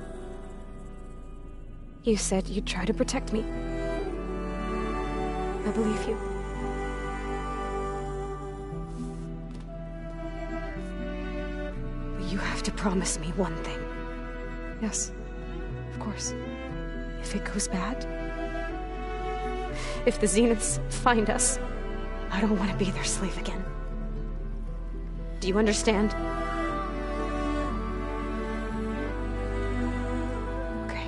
You said you'd try to protect me. I believe you. But you have to promise me one thing. Yes, of course. If it goes bad, if the Zeniths find us, I don't want to be their slave again. Do you understand? Okay.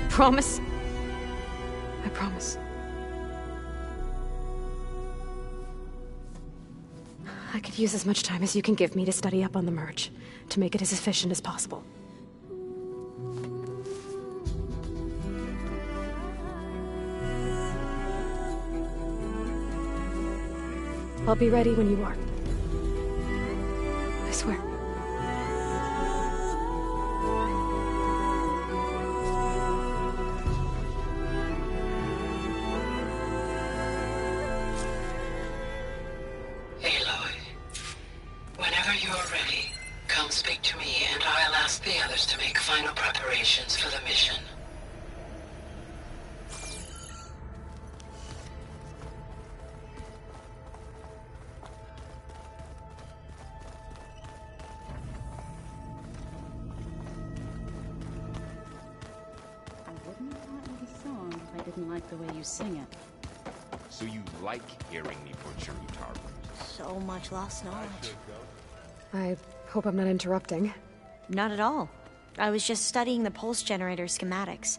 Promise? I promise. I could use as much time as you can give me to study up on the merge, to make it as efficient as possible. I'll be ready when you are. I swear. Aloy, whenever you're ready, come speak to me and I'll ask the others to make final preparations for the mission. Like the way you sing it. So you like hearing me butcher Utaru? So much lost knowledge. I hope I'm not interrupting. Not at all. I was just studying the pulse generator schematics.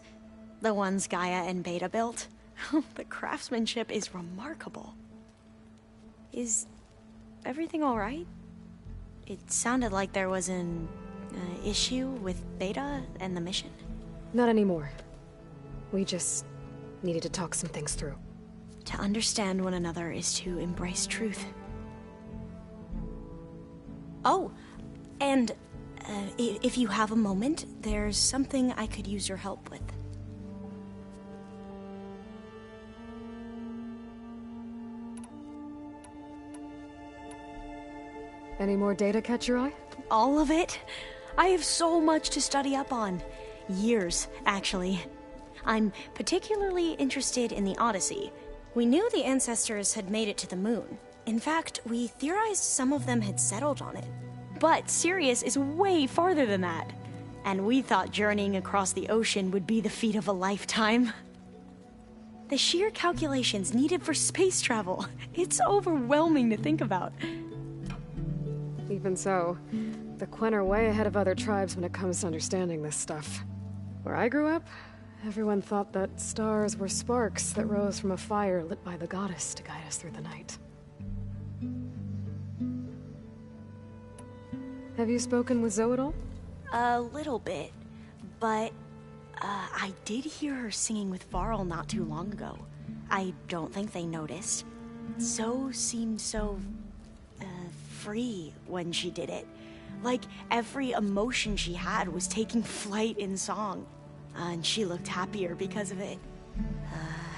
The ones Gaia and Beta built. The craftsmanship is remarkable. Is everything alright? It sounded like there was an issue with Beta and the mission. Not anymore. We just needed to talk some things through. To understand one another is to embrace truth. Oh, and if you have a moment, there's something I could use your help with. Any more data catch your eye? All of it? I have so much to study up on. Years, actually. I'm particularly interested in the Odyssey. We knew the ancestors had made it to the moon. In fact, we theorized some of them had settled on it. But Sirius is way farther than that. And we thought journeying across the ocean would be the feat of a lifetime. The sheer calculations needed for space travel, it's overwhelming to think about. Even so, the Quen are way ahead of other tribes when it comes to understanding this stuff. Where I grew up, everyone thought that stars were sparks that rose from a fire lit by the goddess to guide us through the night. Have you spoken with Zoe at all? A little bit, but I did hear her singing with Varl not too long ago. I don't think they noticed. Zoe seemed so free when she did it. Like every emotion she had was taking flight in song. And she looked happier because of it.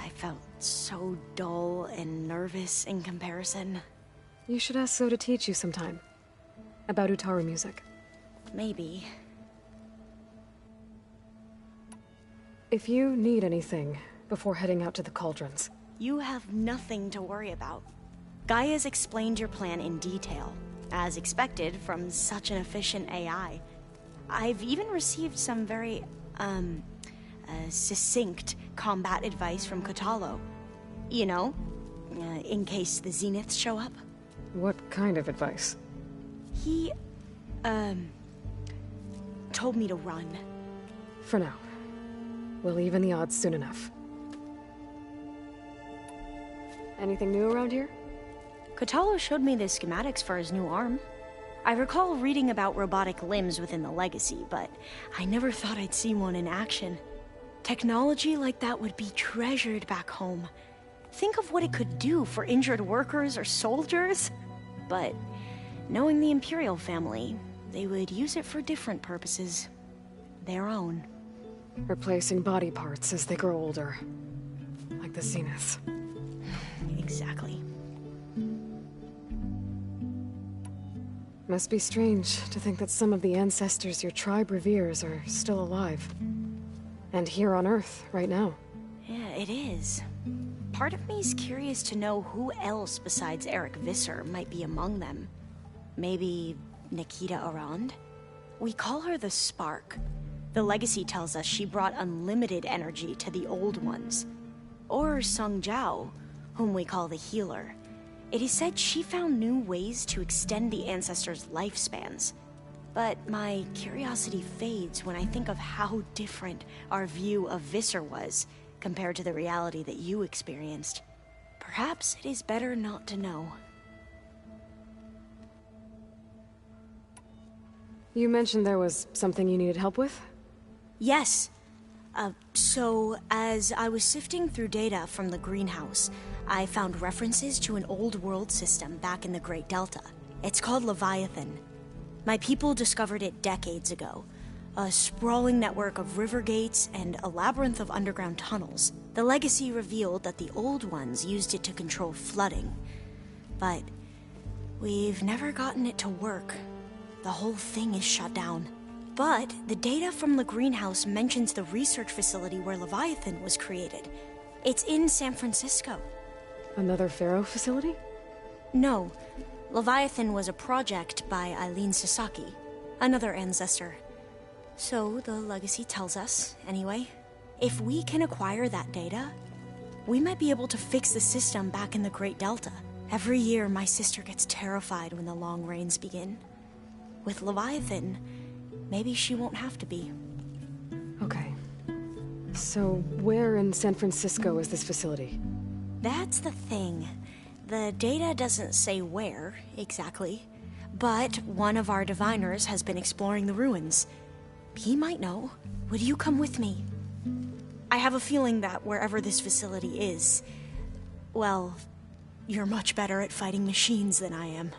I felt so dull and nervous in comparison. You should ask Zoe to teach you sometime. About Utaru music. Maybe. If you need anything before heading out to the cauldrons... You have nothing to worry about. Gaia's explained your plan in detail, as expected from such an efficient AI. I've even received some very, succinct combat advice from Kotallo. You know, in case the Zeniths show up. What kind of advice? He, told me to run. For now. We'll even the odds soon enough. Anything new around here? Kotallo showed me the schematics for his new arm. I recall reading about robotic limbs within the Legacy, but I never thought I'd see one in action. Technology like that would be treasured back home. Think of what it could do for injured workers or soldiers. But knowing the Imperial family, they would use it for different purposes. Their own. Replacing body parts as they grow older. Like the Zeniths. Exactly. Must be strange to think that some of the ancestors your tribe reveres are still alive. And here on Earth, right now. Yeah, it is. Part of me's curious to know who else besides Eric Visser might be among them. Maybe Nikita Arand? We call her the Spark. The Legacy tells us she brought unlimited energy to the Old Ones. Or Sung Jiao, whom we call the Healer. It is said she found new ways to extend the ancestors' lifespans. But my curiosity fades when I think of how different our view of Visser was compared to the reality that you experienced. Perhaps it is better not to know. You mentioned there was something you needed help with? Yes. So, as I was sifting through data from the greenhouse, I found references to an old world system back in the Great Delta. It's called Leviathan. My people discovered it decades ago. A sprawling network of river gates and a labyrinth of underground tunnels. The Legacy revealed that the Old Ones used it to control flooding. But we've never gotten it to work. The whole thing is shut down. But the data from the greenhouse mentions the research facility where Leviathan was created. It's in San Francisco. Another Pharaoh facility? No. Leviathan was a project by Eileen Sasaki, another ancestor. So the Legacy tells us, anyway. If we can acquire that data, we might be able to fix the system back in the Great Delta. Every year, my sister gets terrified when the long rains begin. With Leviathan, maybe she won't have to be. Okay. So, where in San Francisco is this facility? That's the thing. The data doesn't say where, exactly. But one of our diviners has been exploring the ruins. He might know. Would you come with me? I have a feeling that wherever this facility is, well, you're much better at fighting machines than I am.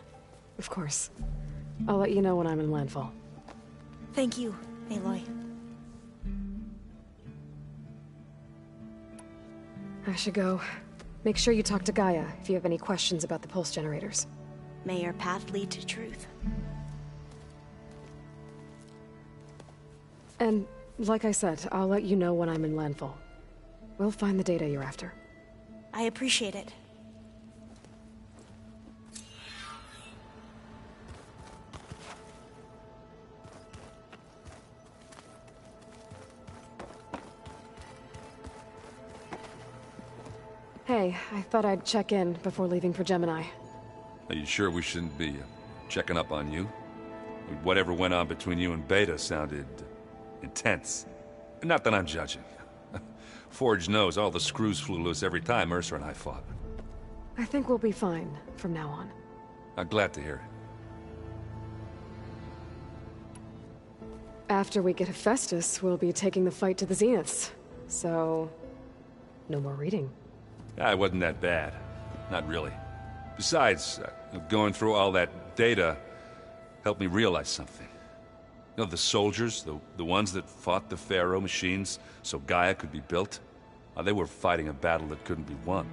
Of course. I'll let you know when I'm in landfall. Thank you, Aloy. I should go. Make sure you talk to Gaia if you have any questions about the pulse generators. May your path lead to truth. And, like I said, I'll let you know when I'm in landfall. We'll find the data you're after. I appreciate it. Hey, I thought I'd check in before leaving for Gemini. Are you sure we shouldn't be checking up on you? Whatever went on between you and Beta sounded intense. Not that I'm judging. Forge knows all the screws flew loose every time Mercer and I fought. I think we'll be fine from now on. I'm glad to hear it. After we get Hephaestus, we'll be taking the fight to the Zeniths. So, no more reading. It wasn't that bad. Not really. Besides, going through all that data helped me realize something. You know, the soldiers, the ones that fought the Pharaoh machines so Gaia could be built, they were fighting a battle that couldn't be won.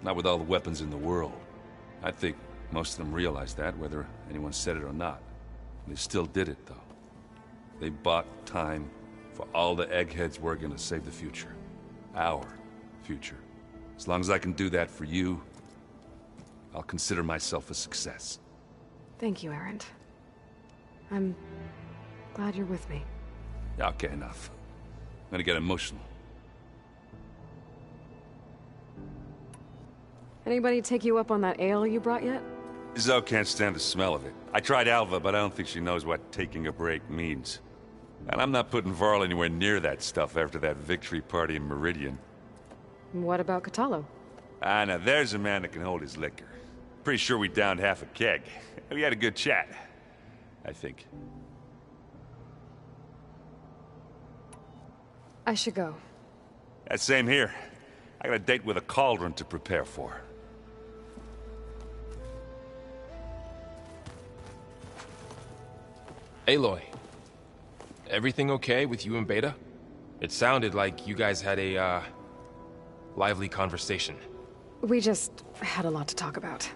Not with all the weapons in the world. I think most of them realized that, whether anyone said it or not. They still did it, though. They bought time for all the eggheads working to save the future. Our future. As long as I can do that for you, I'll consider myself a success. Thank you, Erend. I'm glad you're with me. Yeah, okay, enough. I'm gonna get emotional. Anybody take you up on that ale you brought yet? Zoe can't stand the smell of it. I tried Alva, but I don't think she knows what taking a break means. And I'm not putting Varl anywhere near that stuff after that victory party in Meridian. What about Kotallo? Now there's a man that can hold his liquor. Pretty sure we downed half a keg. We had a good chat, I think. I should go. Same here. I got a date with a cauldron to prepare for. Aloy, everything okay with you and Beta? It sounded like you guys had a, lively conversation. We just had a lot to talk about.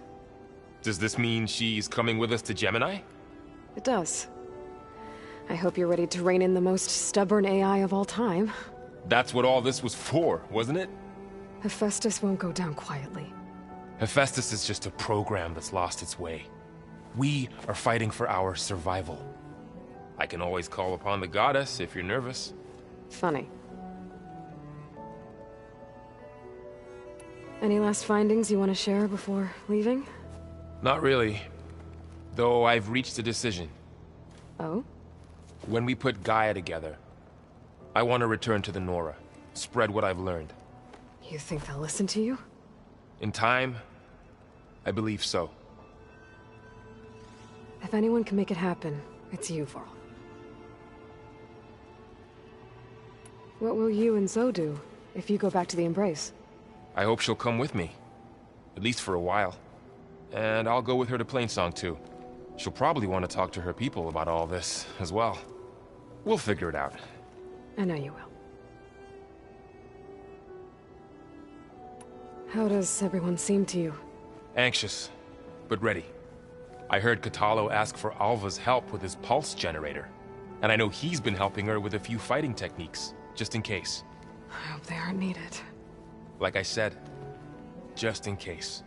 Does this mean she's coming with us to Gemini? It does. I hope you're ready to rein in the most stubborn AI of all time. That's what all this was for, wasn't it? Hephaestus won't go down quietly. Hephaestus is just a program that's lost its way. We are fighting for our survival. I can always call upon the goddess if you're nervous. Funny. Any last findings you want to share before leaving? Not really. Though I've reached a decision. Oh? When we put Gaia together, I want to return to the Nora. Spread what I've learned. You think they'll listen to you? In time, I believe so. If anyone can make it happen, it's you, Varl. What will you and Zoe do if you go back to the Embrace? I hope she'll come with me. At least for a while. And I'll go with her to Plainsong too. She'll probably want to talk to her people about all this as well. We'll figure it out. I know you will. How does everyone seem to you? Anxious, but ready. I heard Kotallo ask for Alva's help with his pulse generator. And I know he's been helping her with a few fighting techniques, just in case. I hope they aren't needed. Like I said, just in case.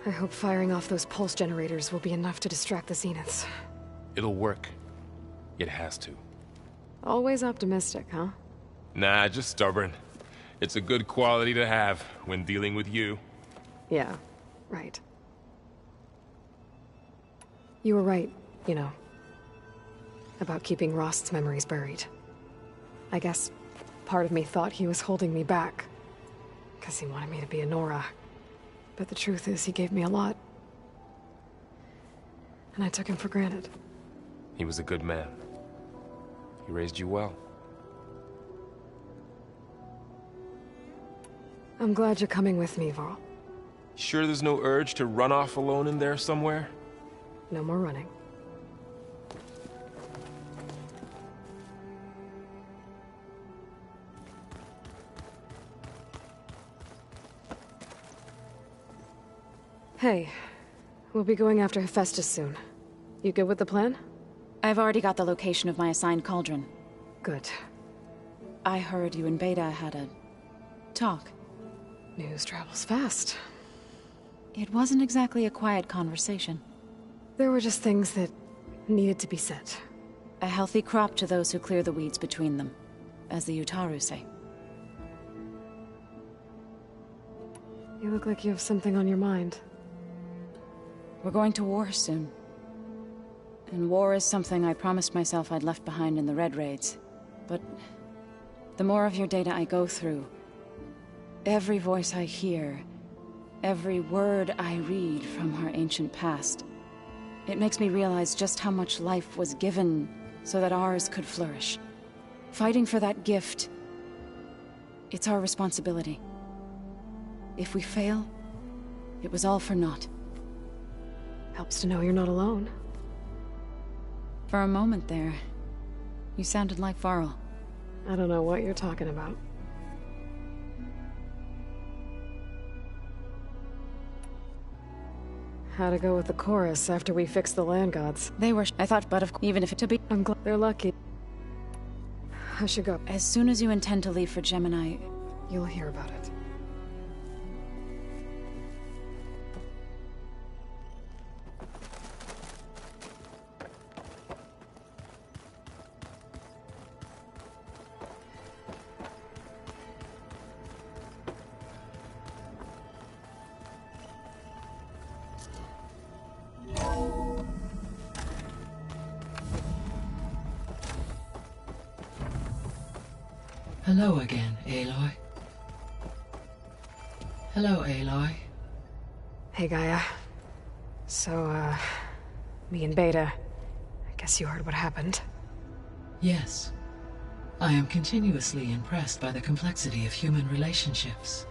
I hope firing off those pulse generators will be enough to distract the Zeniths. It'll work. It has to. Always optimistic, huh? Nah, just stubborn. It's a good quality to have when dealing with you. Yeah, right. You were right, you know. About keeping Rost's memories buried. I guess part of me thought he was holding me back. Because he wanted me to be a Nora. But the truth is, he gave me a lot. And I took him for granted. He was a good man. He raised you well. I'm glad you're coming with me, Varl. Sure there's no urge to run off alone in there somewhere? No more running. Hey, we'll be going after Hephaestus soon. You good with the plan? I've already got the location of my assigned cauldron. Good. I heard you and Beta had a talk. News travels fast. It wasn't exactly a quiet conversation. There were just things that needed to be said. A healthy crop to those who clear the weeds between them, as the Utaru say. You look like you have something on your mind. We're going to war soon. And war is something I promised myself I'd left behind in the Red Raids. But the more of your data I go through, every voice I hear, every word I read from our ancient past, it makes me realize just how much life was given so that ours could flourish. Fighting for that gift, it's our responsibility. If we fail, it was all for naught. Helps to know you're not alone. For a moment there, you sounded like Varl. I don't know what you're talking about. How'd it go with the chorus after we fixed the land gods? They were I thought, but even if it to be... I'm glad they're lucky. I should go. As soon as you intend to leave for Gemini... You'll hear about it. Hello again, Aloy. Hello, Aloy. Hey, Gaia. So, me and Beta, I guess you heard what happened. Yes. I am continuously impressed by the complexity of human relationships.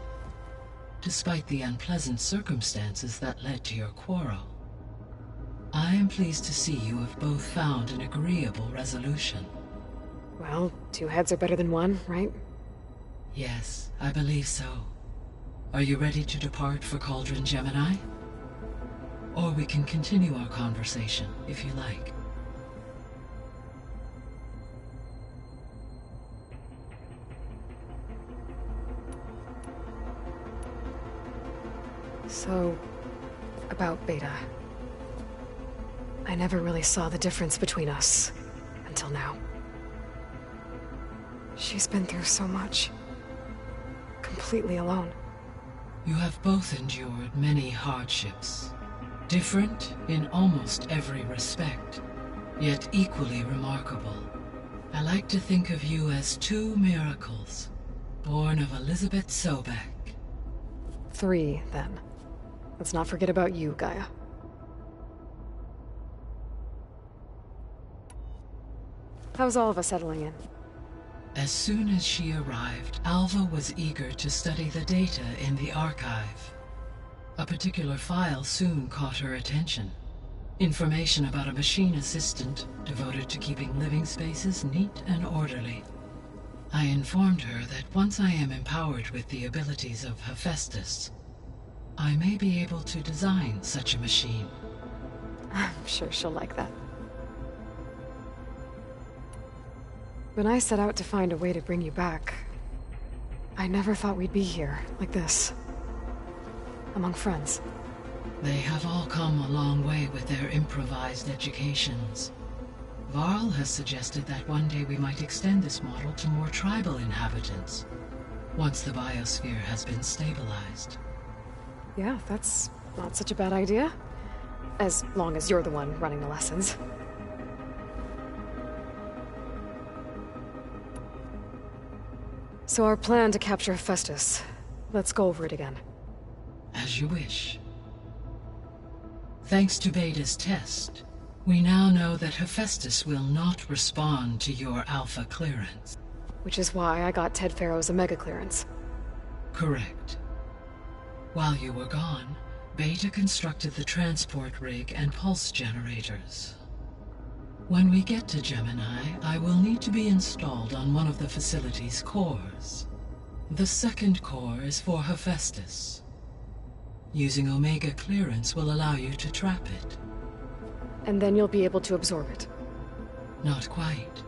Despite the unpleasant circumstances that led to your quarrel, I am pleased to see you have both found an agreeable resolution. Well, two heads are better than one, right? Yes, I believe so. Are you ready to depart for Cauldron Gemini? Or we can continue our conversation, if you like. So, about Beta. I never really saw the difference between us, until now. She's been through so much. Completely alone. You have both endured many hardships. Different in almost every respect, yet equally remarkable. I like to think of you as two miracles, born of Elizabeth Sobek. 3, then. Let's not forget about you, Gaia. How's Alva settling in? As soon as she arrived, Alva was eager to study the data in the archive. A particular file soon caught her attention. Information about a machine assistant devoted to keeping living spaces neat and orderly. I informed her that once I am empowered with the abilities of Hephaestus, I may be able to design such a machine. I'm sure she'll like that. When I set out to find a way to bring you back, I never thought we'd be here, like this. Among friends. They have all come a long way with their improvised educations. Varl has suggested that one day we might extend this model to more tribal inhabitants, once the biosphere has been stabilized. Yeah, that's not such a bad idea. As long as you're the one running the lessons. So our plan to capture Hephaestus. Let's go over it again. As you wish. Thanks to Beta's test, we now know that Hephaestus will not respond to your Alpha clearance. Which is why I got Ted Pharaoh's Omega clearance. Correct. While you were gone, Beta constructed the transport rig and pulse generators. When we get to Gemini, I will need to be installed on one of the facility's cores. The second core is for Hephaestus. Using Omega clearance will allow you to trap it. And then you'll be able to absorb it. Not quite.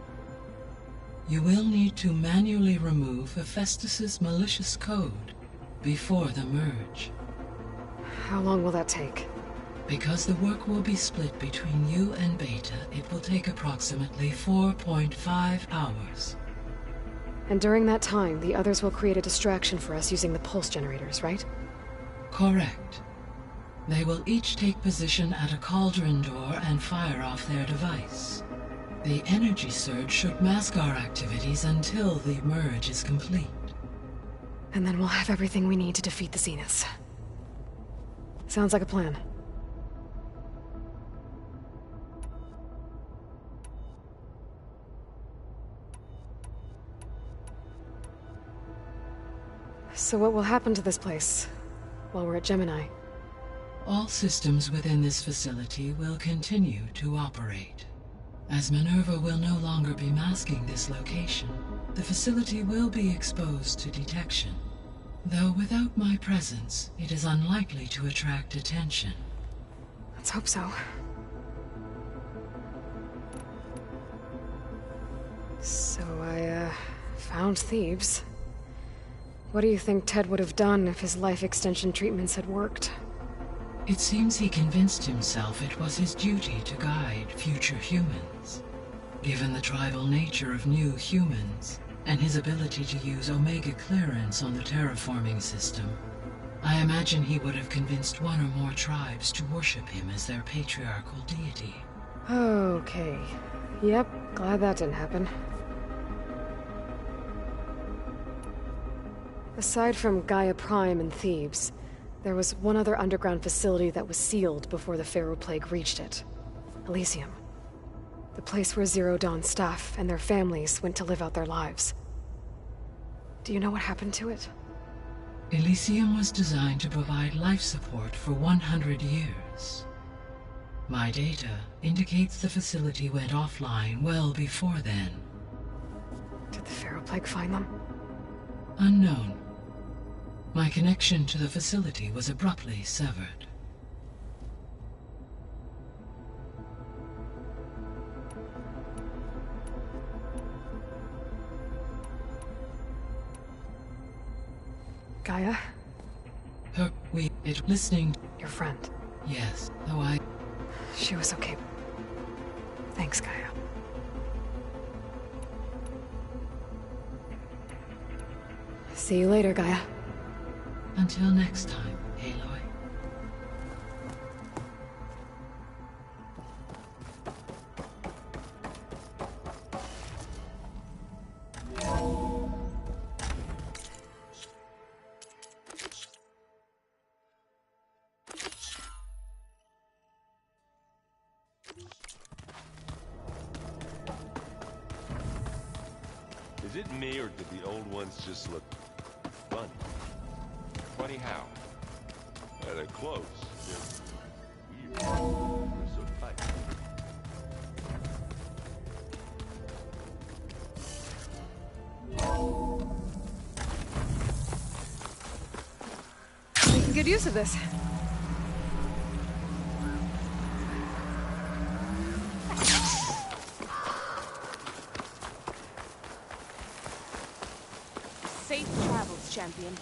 You will need to manually remove Hephaestus's malicious code before the merge. How long will that take? Because the work will be split between you and Beta, it will take approximately 4.5 hours. And during that time, the others will create a distraction for us using the pulse generators, right? Correct. They will each take position at a cauldron door and fire off their device. The energy surge should mask our activities until the merge is complete. And then we'll have everything we need to defeat the Zeniths. Sounds like a plan. So what will happen to this place while we're at Gemini? All systems within this facility will continue to operate. As Minerva will no longer be masking this location, the facility will be exposed to detection. Though without my presence, it is unlikely to attract attention. Let's hope so. So I, found Thebes. What do you think Ted would have done if his life extension treatments had worked? It seems he convinced himself it was his duty to guide future humans. Given the tribal nature of new humans, and his ability to use Omega clearance on the terraforming system, I imagine he would have convinced one or more tribes to worship him as their patriarchal deity. Okay. Yep, glad that didn't happen. Aside from Gaia Prime and Thebes, there was one other underground facility that was sealed before the Pharaoh Plague reached it. Elysium. The place where Zero Dawn staff and their families went to live out their lives. Do you know what happened to it? Elysium was designed to provide life support for 100 years. My data indicates the facility went offline well before then. Did the Pharaoh Plague find them? Unknown. My connection to the facility was abruptly severed. Gaia? Listening. Your friend? Yes, though She was okay. Thanks, Gaia. See you later, Gaia. Until next time, Aloy. Is it me, or did the old ones just look funny? Funny how? Their clothes. They're weird. They're so tight. Making good use of this. Safe travels, champion.